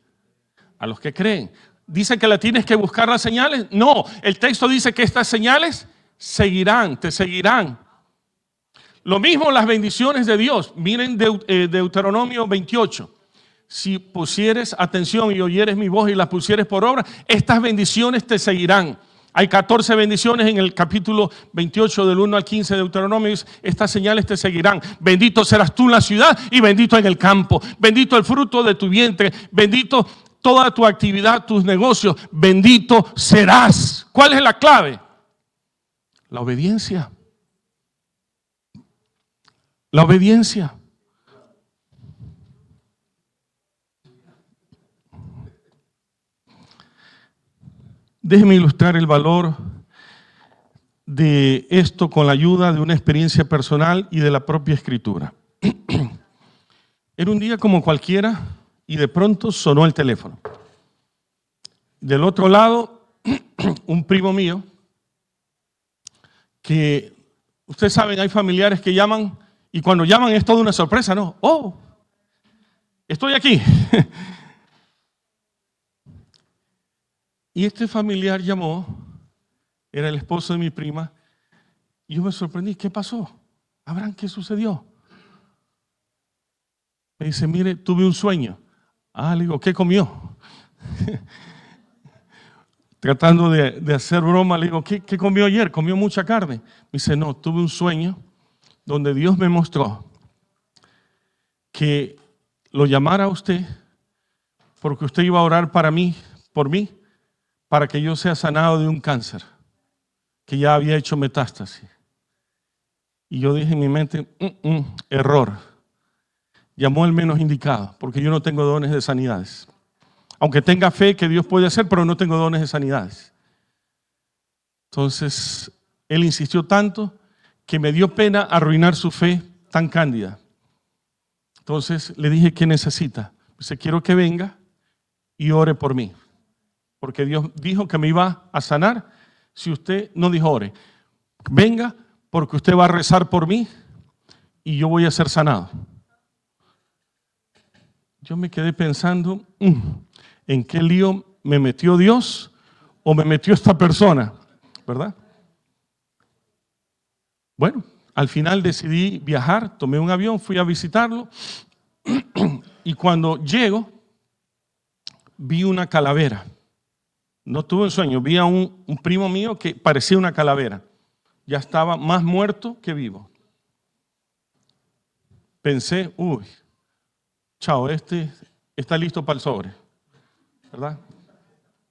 A los que creen. ¿Dice que la tienes que buscar las señales? No, el texto dice que estas señales seguirán, te seguirán. Lo mismo las bendiciones de Dios. Miren Deuteronomio 28. Si pusieres atención y oyeres mi voz y las pusieres por obra, estas bendiciones te seguirán. Hay 14 bendiciones en el capítulo 28 del 1 al 15 de Deuteronomio. Estas señales te seguirán. Bendito serás tú en la ciudad y bendito en el campo. Bendito el fruto de tu vientre. Bendito toda tu actividad, tus negocios. Bendito serás. ¿Cuál es la clave? La obediencia. La obediencia. Déjeme ilustrar el valor de esto con la ayuda de una experiencia personal y de la propia Escritura. Era un día como cualquiera y de pronto sonó el teléfono. Del otro lado, un primo mío, que ustedes saben, hay familiares que llaman y cuando llaman es toda una sorpresa, ¿no? ¡Oh! Estoy aquí. Y este familiar llamó, era el esposo de mi prima, y yo me sorprendí. ¿Qué pasó? Abraham, ¿qué sucedió? Me dice, mire, tuve un sueño. Le digo, ¿qué comió? Tratando de hacer broma, le digo, ¿qué comió ayer? ¿Comió mucha carne? Me dice, no, tuve un sueño donde Dios me mostró que lo llamara a usted porque usted iba a orar por mí, para que yo sea sanado de un cáncer que ya había hecho metástasis. Y yo dije en mi mente, error. Llamó al menos indicado, porque yo no tengo dones de sanidades. Aunque tenga fe que Dios puede hacer, pero no tengo dones de sanidades. Entonces, él insistió tanto que me dio pena arruinar su fe tan cándida. Entonces le dije, ¿qué necesita? Dice, quiero que venga y ore por mí. Porque Dios dijo que me iba a sanar si usted no dijo ore. Venga porque usted va a rezar por mí y yo voy a ser sanado. Yo me quedé pensando, ¿en qué lío me metió Dios o me metió esta persona? ¿Verdad? Bueno, al final decidí viajar, tomé un avión, fui a visitarlo y cuando llego vi una calavera. No tuve un sueño, vi a un primo mío que parecía una calavera. Ya estaba más muerto que vivo. Pensé, chao, este está listo para el sobre, ¿verdad?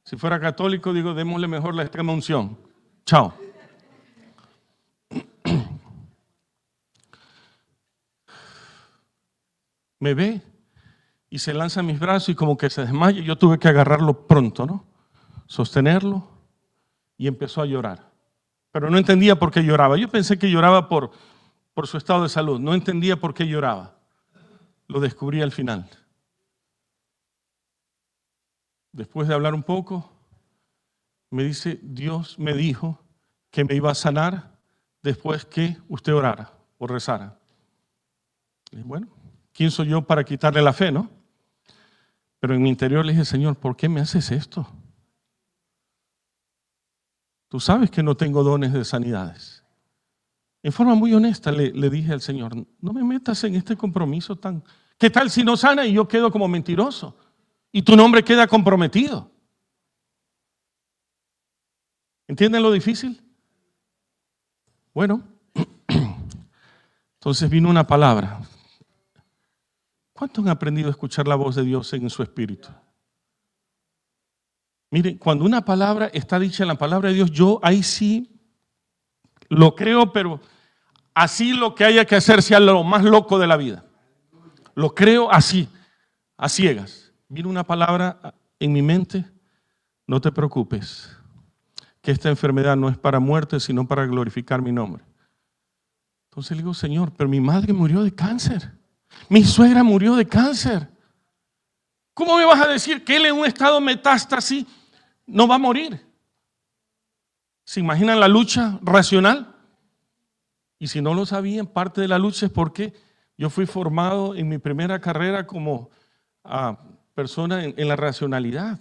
Si fuera católico, digo, démosle mejor la extrema unción. Chao. Me ve y se lanza en mis brazos y como que se desmaya. Yo tuve que agarrarlo pronto, ¿no? Sostenerlo y empezó a llorar. Pero no entendía por qué lloraba. Yo pensé que lloraba por su estado de salud. No entendía por qué lloraba. Lo descubrí al final. Después de hablar un poco, me dice, Dios me dijo que me iba a sanar después que usted orara o rezara. Y bueno, ¿quién soy yo para quitarle la fe, no? Pero en mi interior le dije, Señor, ¿por qué me haces esto? Tú sabes que no tengo dones de sanidades. En forma muy honesta le dije al Señor, no me metas en este compromiso tan... ¿Qué tal si no sana y yo quedo como mentiroso? Y tu nombre queda comprometido. ¿Entienden lo difícil? Bueno, entonces vino una palabra. ¿Cuántos han aprendido a escuchar la voz de Dios en su espíritu? Miren, cuando una palabra está dicha en la palabra de Dios, yo ahí sí lo creo, pero así lo que haya que hacer sea lo más loco de la vida. Lo creo así, a ciegas. Vino una palabra en mi mente, no te preocupes, que esta enfermedad no es para muerte, sino para glorificar mi nombre. Entonces le digo, Señor, pero mi madre murió de cáncer. Mi suegra murió de cáncer. ¿Cómo me vas a decir que él en un estado metástasis no va a morir? ¿Se imaginan la lucha racional? Y si no lo sabían, parte de la lucha es porque yo fui formado en mi primera carrera como persona en la racionalidad.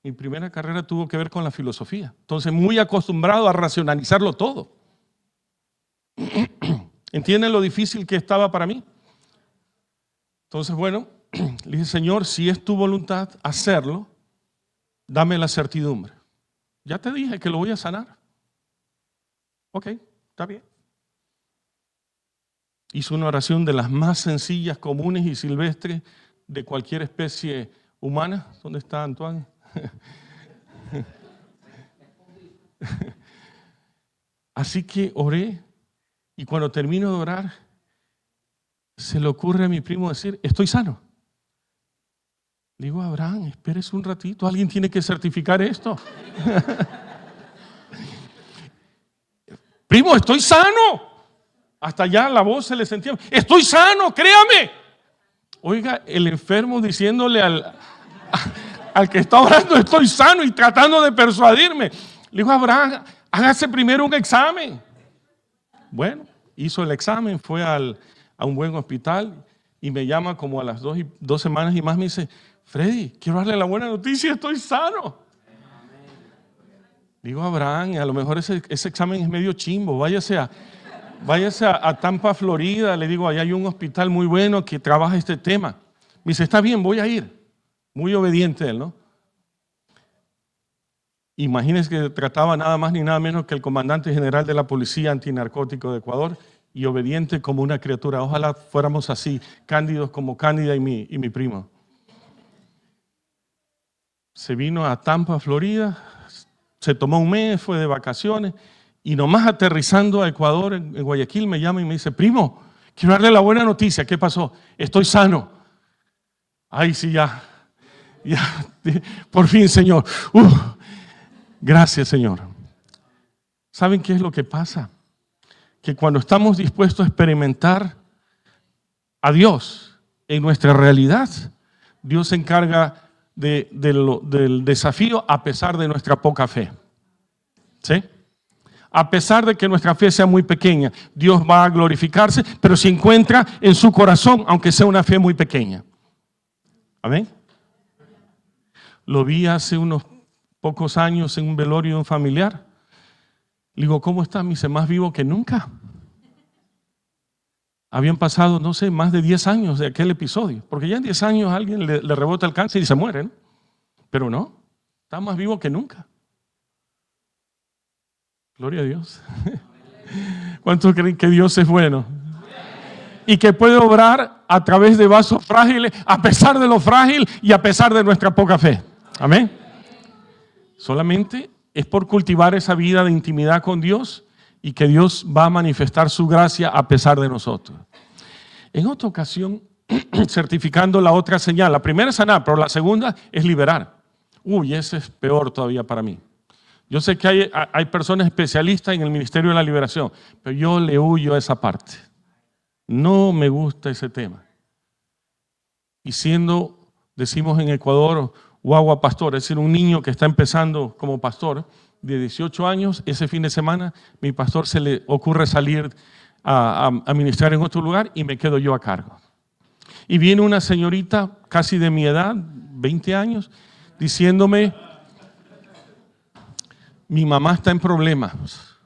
Mi primera carrera tuvo que ver con la filosofía. Entonces, muy acostumbrado a racionalizarlo todo. ¿Entienden lo difícil que estaba para mí? Entonces, bueno, le dije, Señor, si es tu voluntad hacerlo, dame la certidumbre. Ya te dije que lo voy a sanar. Ok, está bien. Hizo una oración de las más sencillas, comunes y silvestres de cualquier especie humana. ¿Dónde está Antoine? Así que oré y cuando termino de orar, se le ocurre a mi primo decir, estoy sano. Le digo, Abraham, espérese un ratito, alguien tiene que certificar esto. Primo, estoy sano. Hasta allá la voz se le sentía, estoy sano, créame. Oiga, el enfermo diciéndole al que está orando, estoy sano, y tratando de persuadirme. Le digo, Abraham, hágase primero un examen. Bueno, hizo el examen, fue a un buen hospital y me llama como a las 2 semanas y más, me dice, Freddy, quiero darle la buena noticia, estoy sano. Digo, Abraham, a lo mejor ese examen es medio chimbo, váyase a Tampa, Florida. Le digo, allá hay un hospital muy bueno que trabaja este tema. Me dice, está bien, voy a ir. Muy obediente él, ¿no? Imagínense que trataba nada más ni nada menos que el comandante general de la Policía Antinarcótico de Ecuador, y obediente como una criatura. Ojalá fuéramos así, cándidos como Cándida y mi primo. se vino a Tampa, Florida, se tomó un mes, fue de vacaciones y nomás aterrizando a Ecuador, en Guayaquil, me llama y me dice, primo, quiero darle la buena noticia. ¿Qué pasó? Estoy sano. Ay, sí, ya, por fin, Señor. Gracias, Señor. ¿Saben qué es lo que pasa? Que cuando estamos dispuestos a experimentar a Dios en nuestra realidad, Dios se encarga del desafío a pesar de nuestra poca fe. ¿Sí? A pesar de que nuestra fe sea muy pequeña, Dios va a glorificarse, pero se encuentra en su corazón, aunque sea una fe muy pequeña. ¿Amén? Lo vi hace unos pocos años en un velorio de un familiar. Le digo, ¿cómo está? Me dice, más vivo que nunca. Habían pasado, no sé, más de 10 años de aquel episodio. Porque ya en 10 años a alguien le rebota el cáncer y se muere, ¿no? Pero no, está más vivo que nunca. Gloria a Dios. ¿Cuántos creen que Dios es bueno? Y que puede obrar a través de vasos frágiles, a pesar de lo frágil y a pesar de nuestra poca fe. Amén. Solamente es por cultivar esa vida de intimidad con Dios y que Dios va a manifestar su gracia a pesar de nosotros. En otra ocasión, certificando la otra señal, la primera es sanar, pero la segunda es liberar. Ese es peor todavía para mí. Yo sé que hay personas especialistas en el ministerio de la liberación, pero yo le huyo a esa parte. No me gusta ese tema. Y siendo, decimos en Ecuador, guagua pastor, es decir, un niño que está empezando como pastor de 18 años, ese fin de semana mi pastor se le ocurre salir a ministrar en otro lugar y me quedo yo a cargo. Y viene una señorita casi de mi edad, 20 años, diciéndome, mi mamá está en problemas.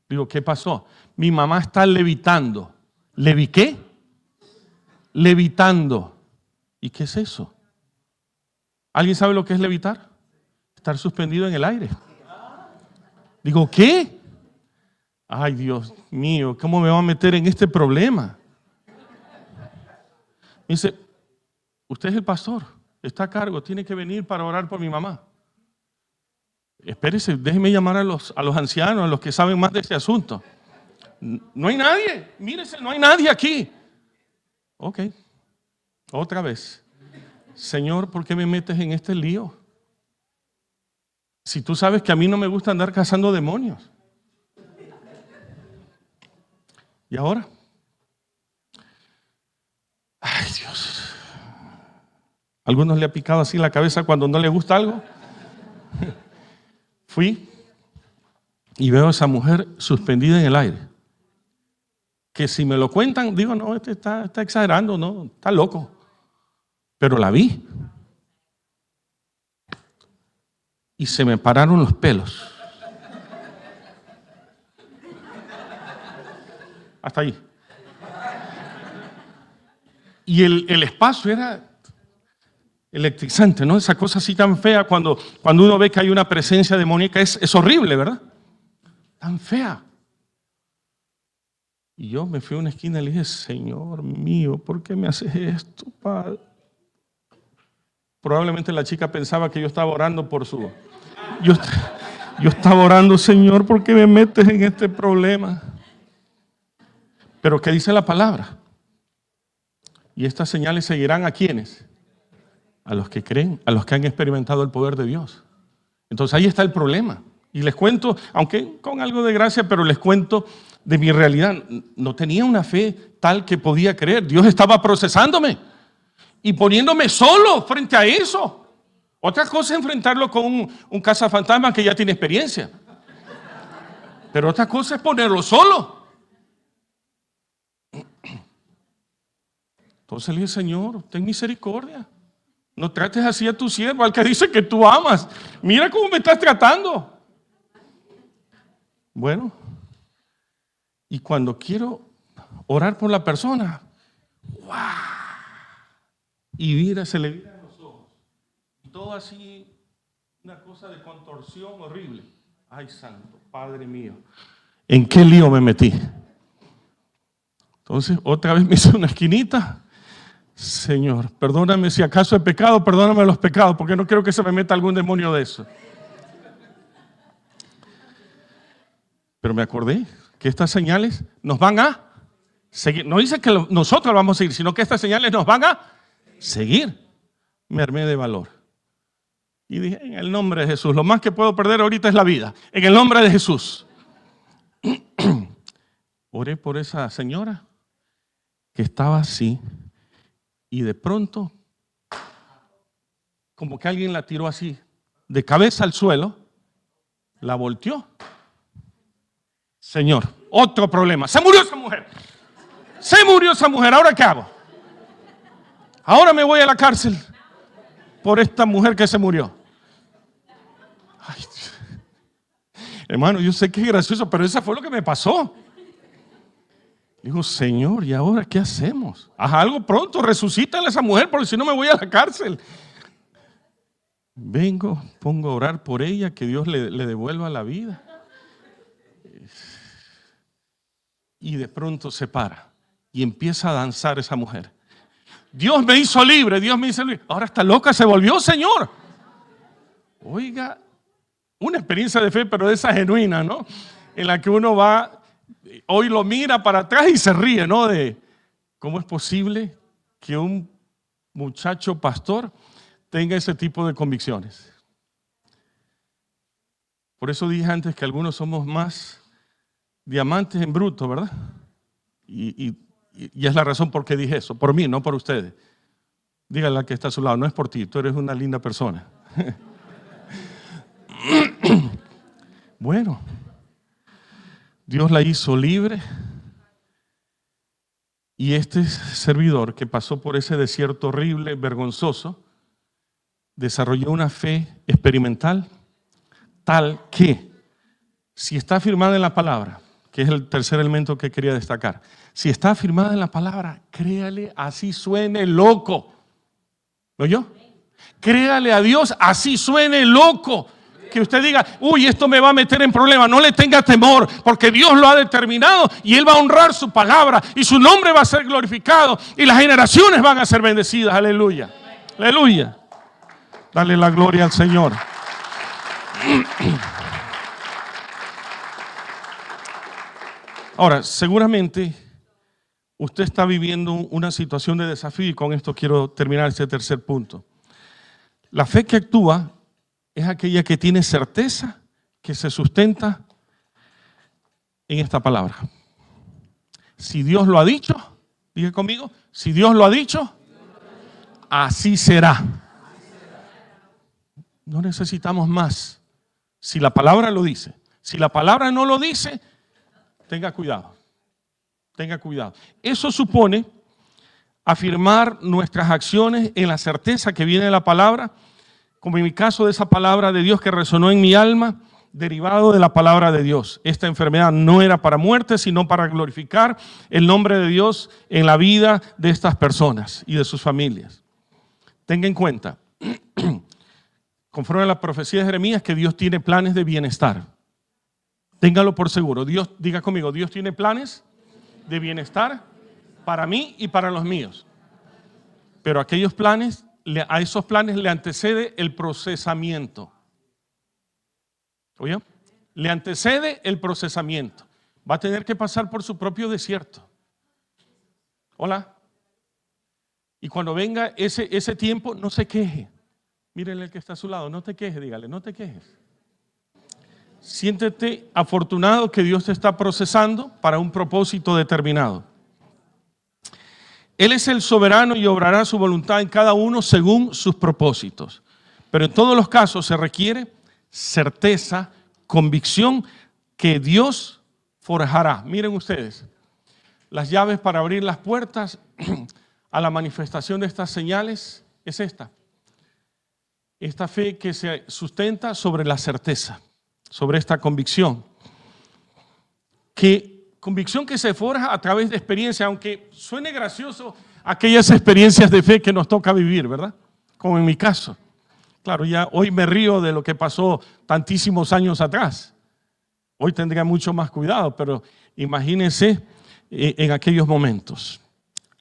Digo, ¿qué pasó? Mi mamá está levitando. ¿Levi qué? Levitando. ¿Y qué es eso? ¿Alguien sabe lo que es levitar? Estar suspendido en el aire. Digo, ¿qué? Ay, Dios mío, ¿cómo me va a meter en este problema? Me dice, usted es el pastor, está a cargo, tiene que venir para orar por mi mamá. Espérese, déjeme llamar a los ancianos, a los que saben más de este asunto. No hay nadie, mírese, no hay nadie aquí. Ok, otra vez. Señor, ¿por qué me metes en este lío? Si tú sabes que a mí no me gusta andar cazando demonios. ¿Y ahora? Ay, Dios. ¿A algunos le ha picado así la cabeza cuando no le gusta algo? Fui y veo a esa mujer suspendida en el aire. Que si me lo cuentan, digo, no, este está exagerando, no, está loco. Pero la vi. Y se me pararon los pelos. Hasta ahí. Y el espacio era electrizante, ¿no? Esa cosa así tan fea cuando uno ve que hay una presencia demoníaca, es horrible, ¿verdad? Tan fea. Y yo me fui a una esquina y le dije, Señor mío, ¿por qué me haces esto, Padre? Probablemente la chica pensaba que yo estaba orando por su... Yo estaba orando, Señor, ¿por qué me metes en este problema? Pero ¿qué dice la palabra? Y estas señales seguirán ¿a quiénes? A los que creen, a los que han experimentado el poder de Dios. Entonces ahí está el problema. Y les cuento, aunque con algo de gracia, pero les cuento de mi realidad. No tenía una fe tal que podía creer. Dios estaba procesándome y poniéndome solo frente a eso. Otra cosa es enfrentarlo con un cazafantasma que ya tiene experiencia. Pero otra cosa es ponerlo solo. Entonces le dije, Señor, ten misericordia. No trates así a tu siervo, al que dice que tú amas. Mira cómo me estás tratando. Bueno, y cuando quiero orar por la persona, ¡wow! Y mira, se le viran los ojos. Y todo así, una cosa de contorsión horrible. Ay, santo, Padre mío, ¿en qué lío me metí? Entonces, otra vez me hice una esquinita, Señor, perdóname si acaso he pecado, perdóname los pecados, porque no quiero que se me meta algún demonio de eso. Pero me acordé que estas señales nos van a seguir. No dice que nosotros vamos a seguir, sino que estas señales nos van a seguir. Me armé de valor. Y dije, en el nombre de Jesús, lo más que puedo perder ahorita es la vida. En el nombre de Jesús. Oré por esa señora que estaba así y de pronto, como que alguien la tiró así, de cabeza al suelo, la volteó. Señor, otro problema. Se murió esa mujer. Se murió esa mujer. ¿Ahora qué hago? Ahora me voy a la cárcel por esta mujer que se murió. Ay, hermano, yo sé que es gracioso, pero eso fue lo que me pasó. Digo, Señor, ¿y ahora qué hacemos? Haz algo pronto, resucítale a esa mujer, porque si no me voy a la cárcel. Vengo, pongo a orar por ella, que Dios le devuelva la vida. Y de pronto se para y empieza a danzar esa mujer. Dios me hizo libre, Dios me hizo libre. Ahora está loca, se volvió, Señor. Oiga, una experiencia de fe, pero de esa genuina, ¿no? En la que uno va, hoy lo mira para atrás y se ríe, ¿no? De cómo es posible que un muchacho pastor tenga ese tipo de convicciones. Por eso dije antes que algunos somos más diamantes en bruto, ¿verdad? Y es la razón por qué dije eso, por mí, no por ustedes. Dígale al que está a su lado, no es por ti, tú eres una linda persona. Bueno, Dios la hizo libre y este servidor que pasó por ese desierto horrible, vergonzoso, desarrolló una fe experimental tal que, si está afirmada en la palabra, que es el tercer elemento que quería destacar, si está afirmada en la palabra, créale así suene loco. ¿Lo oyó? Créale a Dios así suene loco. Que usted diga, uy, esto me va a meter en problemas. No le tenga temor, porque Dios lo ha determinado y Él va a honrar su palabra y su nombre va a ser glorificado y las generaciones van a ser bendecidas. Aleluya. Aleluya. Dale la gloria al Señor. Ahora, seguramente usted está viviendo una situación de desafío y con esto quiero terminar este tercer punto. La fe que actúa es aquella que tiene certeza, que se sustenta en esta palabra. Si Dios lo ha dicho, diga conmigo, si Dios lo ha dicho, así será. No necesitamos más. Si la palabra lo dice, si la palabra no lo dice, tenga cuidado. Tenga cuidado. Eso supone afirmar nuestras acciones en la certeza que viene de la palabra, como en mi caso de esa palabra de Dios que resonó en mi alma, derivado de la palabra de Dios. Esta enfermedad no era para muerte, sino para glorificar el nombre de Dios en la vida de estas personas y de sus familias. Tenga en cuenta, conforme a la profecía de Jeremías, que Dios tiene planes de bienestar. Téngalo por seguro. Dios, diga conmigo, Dios tiene planes de bienestar para mí y para los míos. Pero aquellos planes, a esos planes le antecede el procesamiento. ¿Oye? Le antecede el procesamiento. Va a tener que pasar por su propio desierto. Hola. Y cuando venga ese tiempo, no se queje. Mírenle el que está a su lado, no te quejes, dígale, no te quejes. Siéntete afortunado que Dios te está procesando para un propósito determinado. Él es el soberano y obrará su voluntad en cada uno según sus propósitos. Pero en todos los casos se requiere certeza, convicción que Dios forjará. Miren ustedes, las llaves para abrir las puertas a la manifestación de estas señales es esta. Esta fe que se sustenta sobre la certeza, sobre esta convicción. Convicción que se forja a través de experiencia, aunque suene gracioso aquellas experiencias de fe que nos toca vivir, ¿verdad? Como en mi caso. Claro, ya hoy me río de lo que pasó tantísimos años atrás. Hoy tendría mucho más cuidado, pero imagínense en aquellos momentos.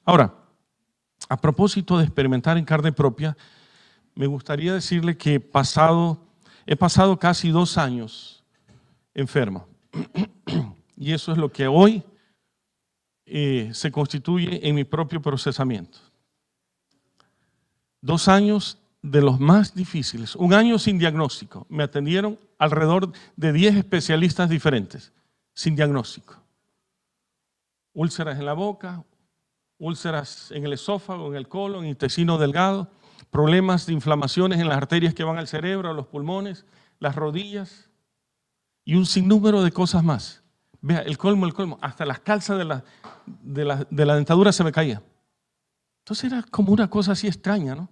Ahora, A propósito de experimentar en carne propia, me gustaría decirle que he pasado casi 2 años enfermo. Y eso es lo que hoy se constituye en mi propio procesamiento. 2 años de los más difíciles, 1 año sin diagnóstico. Me atendieron alrededor de 10 especialistas diferentes, sin diagnóstico. Úlceras en la boca, úlceras en el esófago, en el colon, intestino delgado, problemas de inflamaciones en las arterias que van al cerebro, a los pulmones, las rodillas y un sinnúmero de cosas más. Vea, el colmo, hasta las calzas de la dentadura se me caía. Entonces era como una cosa así extraña, ¿no?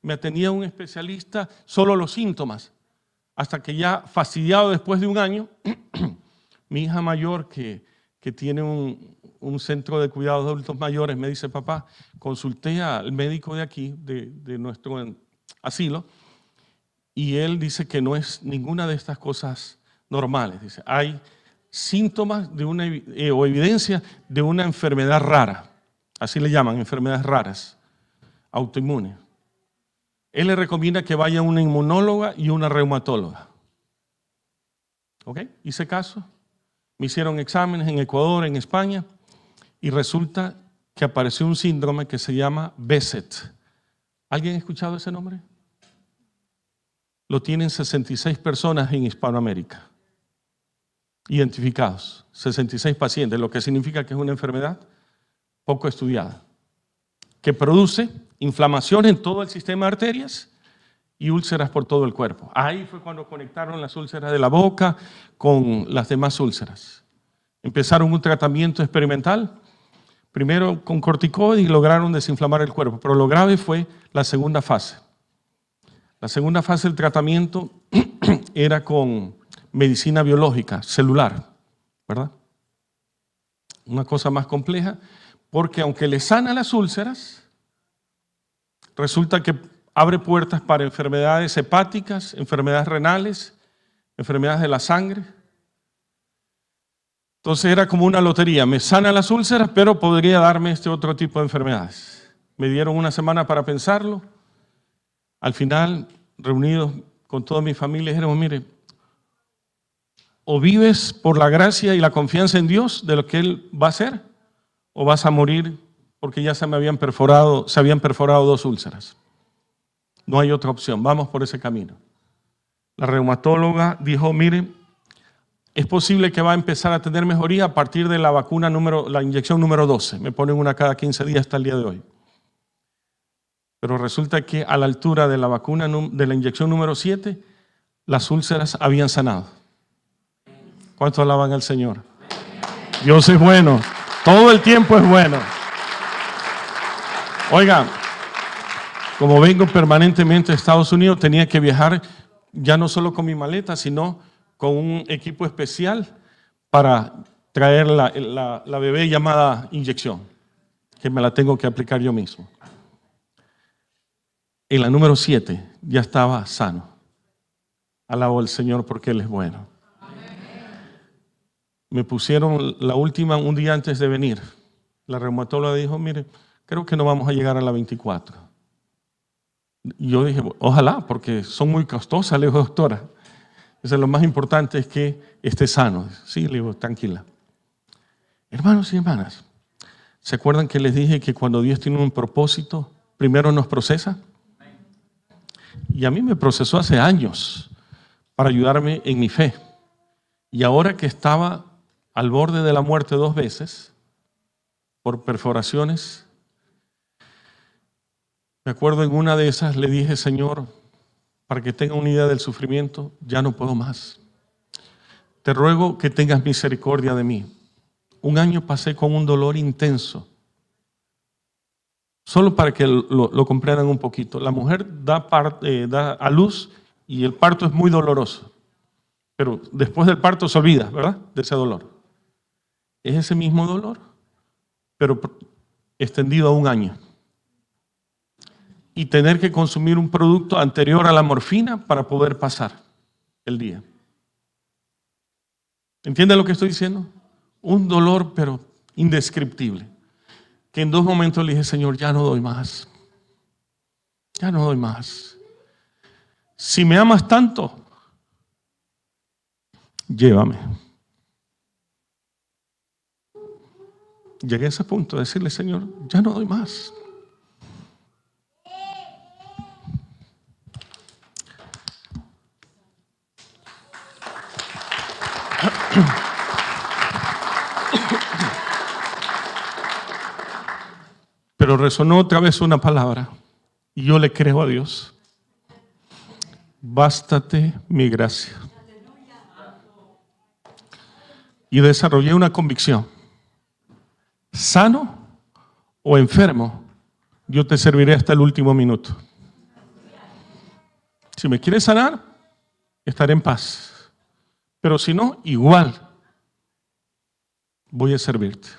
Me atendía un especialista solo los síntomas, hasta que ya fastidiado después de 1 año, mi hija mayor que tiene un centro de cuidados de adultos mayores me dice: papá, consulté al médico de aquí, de nuestro asilo, y él dice que no es ninguna de estas cosas normales. Dice, hay síntomas o evidencia de una enfermedad rara, así le llaman, enfermedades raras, autoinmunes. Él le recomienda que vaya a una inmunóloga y una reumatóloga. ¿Ok? Hice caso. Me hicieron exámenes en Ecuador, en España, y resulta que apareció un síndrome que se llama Behçet. ¿Alguien ha escuchado ese nombre? Lo tienen 66 personas en Hispanoamérica, identificados, 66 pacientes, lo que significa que es una enfermedad poco estudiada, que produce inflamación en todo el sistema de arterias y úlceras por todo el cuerpo. Ahí fue cuando conectaron las úlceras de la boca con las demás úlceras. Empezaron un tratamiento experimental, primero con corticoides, y lograron desinflamar el cuerpo, pero lo grave fue la segunda fase. La segunda fase del tratamiento era con medicina biológica, celular, ¿verdad? Una cosa más compleja, porque aunque le sana las úlceras, resulta que abre puertas para enfermedades hepáticas, enfermedades renales, enfermedades de la sangre. Entonces era como una lotería, me sana las úlceras, pero podría darme este otro tipo de enfermedades. Me dieron 1 semana para pensarlo. Al final, reunidos con toda mi familia, dijimos, mire, o vives por la gracia y la confianza en Dios de lo que Él va a hacer, o vas a morir porque ya se habían perforado 2 úlceras. No hay otra opción, vamos por ese camino. La reumatóloga dijo, mire, es posible que va a empezar a tener mejoría a partir de la inyección número 12. Me ponen una cada 15 días hasta el día de hoy. Pero resulta que a la altura de la inyección número 7, las úlceras habían sanado. ¿Cuántos alaban al Señor? Dios es bueno, todo el tiempo es bueno. Oiga, como vengo permanentemente a Estados Unidos, tenía que viajar ya no solo con mi maleta, sino con un equipo especial para traer la bebé llamada inyección, que me la tengo que aplicar yo mismo. En la número 7 ya estaba sano. Alabo al Señor porque Él es bueno. Me pusieron la última un día antes de venir. La reumatóloga dijo, mire, creo que no vamos a llegar a la 24. Y yo dije, ojalá, porque son muy costosas, le digo, doctora. Entonces, lo más importante es que esté sano. Sí, le digo, tranquila. Hermanos y hermanas, ¿se acuerdan que les dije que cuando Dios tiene un propósito, primero nos procesa? Y a mí me procesó hace años para ayudarme en mi fe. Y ahora que estaba al borde de la muerte 2 veces por perforaciones, me acuerdo en una de esas le dije, Señor, para que tenga una idea del sufrimiento, ya no puedo más. Te ruego que tengas misericordia de mí. 1 año pasé con un dolor intenso. Solo para que lo comprendan un poquito. La mujer da a luz y el parto es muy doloroso. Pero después del parto se olvida, ¿verdad? De ese dolor. Es ese mismo dolor, pero extendido a 1 año. Y tener que consumir un producto anterior a la morfina para poder pasar el día. ¿Entienden lo que estoy diciendo? Un dolor, pero indescriptible. que en 2 momentos le dije, Señor, ya no doy más. Ya no doy más. Si me amas tanto, llévame. Llegué a ese punto de decirle, Señor, ya no doy más. Pero resonó otra vez una palabra y yo le creo a Dios. Bástate mi gracia. Y desarrollé una convicción. Sano o enfermo, yo te serviré hasta el último minuto. Si me quieres sanar, estaré en paz. Pero si no, igual voy a servirte.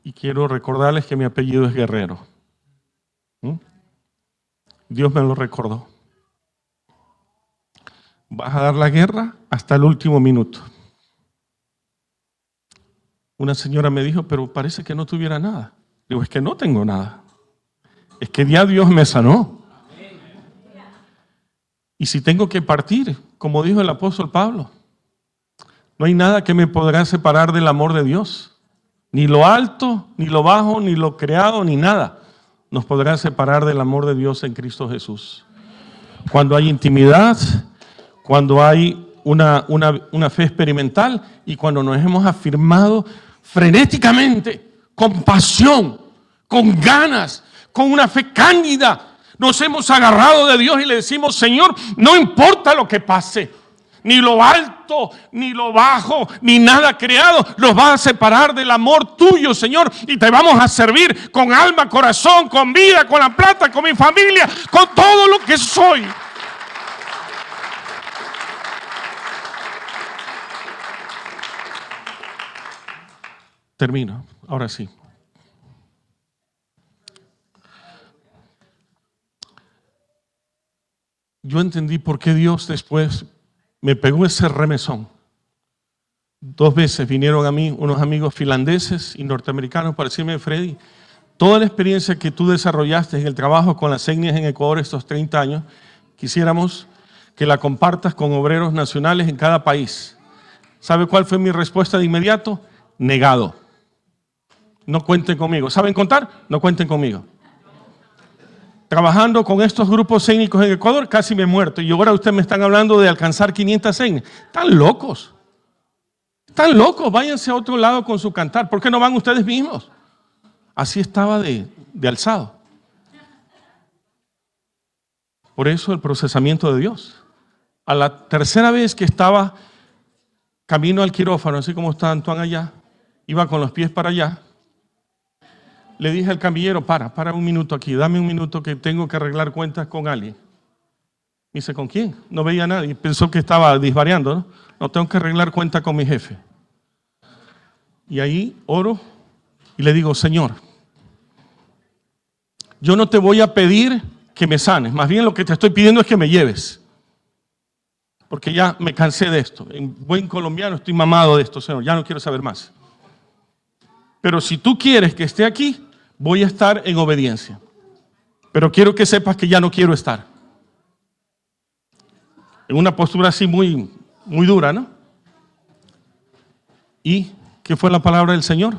Y quiero recordarles que mi apellido es Guerrero. Dios me lo recordó. Vas a dar la guerra hasta el último minuto. Una señora me dijo, pero parece que no tuviera nada. Digo, es que no tengo nada. Es que ya Dios me sanó. Y si tengo que partir, como dijo el apóstol Pablo, no hay nada que me podrá separar del amor de Dios. Ni lo alto, ni lo bajo, ni lo creado, ni nada nos podrá separar del amor de Dios en Cristo Jesús. Cuando hay intimidad, cuando hay una fe experimental y cuando nos hemos afirmado frenéticamente, con pasión, con ganas, con una fe cándida, nos hemos agarrado de Dios y le decimos, Señor, no importa lo que pase, ni lo alto, ni lo bajo, ni nada creado nos va a separar del amor tuyo, Señor, y te vamos a servir con alma, corazón, con vida, con la plata, con mi familia, con todo lo que soy. Termino, ahora sí. Yo entendí por qué Dios después me pegó ese remesón. 2 veces vinieron a mí unos amigos finlandeses y norteamericanos para decirme, Freddy, toda la experiencia que tú desarrollaste en el trabajo con las etnias en Ecuador estos 30 años, quisiéramos que la compartas con obreros nacionales en cada país. ¿Sabe cuál fue mi respuesta de inmediato? Negado. No cuenten conmigo. ¿Saben contar? No cuenten conmigo. Trabajando con estos grupos étnicos en Ecuador, casi me he muerto. Y ahora ustedes me están hablando de alcanzar 500 etnias. Están locos. Están locos. Váyanse a otro lado con su cantar. ¿Por qué no van ustedes mismos? Así estaba de alzado. Por eso el procesamiento de Dios. A la tercera vez que estaba camino al quirófano, así como está Antoine allá, iba con los pies para allá, le dije al camillero, para un minuto aquí, dame un minuto que tengo que arreglar cuentas con alguien. Me dice, ¿con quién? No veía a nadie, pensó que estaba disvariando, ¿no? No, tengo que arreglar cuentas con mi jefe. Y ahí oro y le digo, Señor, yo no te voy a pedir que me sanes, más bien lo que te estoy pidiendo es que me lleves. Porque ya me cansé de esto. En buen colombiano estoy mamado de esto, Señor, ya no quiero saber más. Pero si tú quieres que esté aquí, voy a estar en obediencia. Pero quiero que sepas que ya no quiero estar. En una postura así muy dura, ¿no? ¿Y qué fue la palabra del Señor?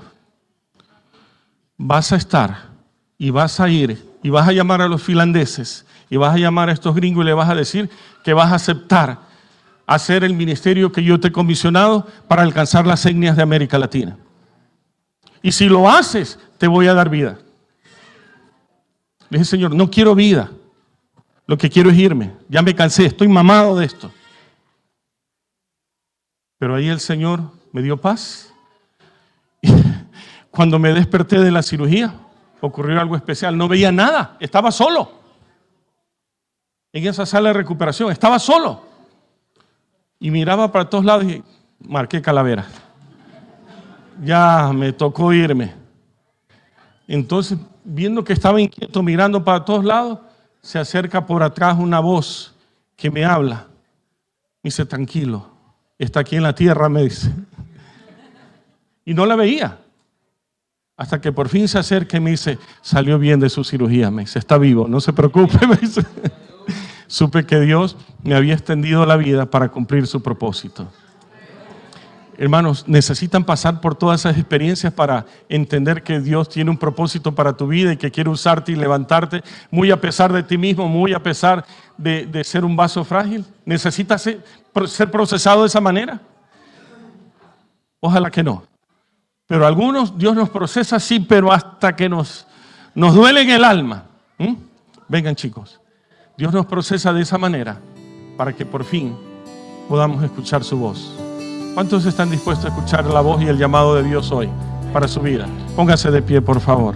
Vas a estar y vas a ir y vas a llamar a los finlandeses y vas a llamar a estos gringos y le vas a decir que vas a aceptar hacer el ministerio que yo te he comisionado para alcanzar las etnias de América Latina. Y si lo haces, te voy a dar vida. Le dije, Señor, no quiero vida. Lo que quiero es irme. Ya me cansé, estoy mamado de esto. Pero ahí el Señor me dio paz. Y cuando me desperté de la cirugía, ocurrió algo especial. No veía nada, estaba solo. En esa sala de recuperación, estaba solo. Y miraba para todos lados y marqué calavera. Ya me tocó irme. Entonces, viendo que estaba inquieto, mirando para todos lados, se acerca por atrás una voz que me habla. Me dice, tranquilo, está aquí en la tierra, me dice. Y no la veía. Hasta que por fin se acerca y me dice, salió bien de su cirugía. Me dice, está vivo, no se preocupe. Me dice. Supe que Dios me había extendido la vida para cumplir su propósito. Hermanos, necesitan pasar por todas esas experiencias para entender que Dios tiene un propósito para tu vida y que quiere usarte y levantarte muy a pesar de ti mismo, muy a pesar de ser un vaso frágil. ¿Necesitas ser procesado de esa manera? Ojalá que no. Pero algunos Dios nos procesa así, pero hasta que nos duele en el alma. Vengan, chicos. Dios nos procesa de esa manera para que por fin podamos escuchar su voz. ¿Cuántos están dispuestos a escuchar la voz y el llamado de Dios hoy para su vida? Póngase de pie, por favor.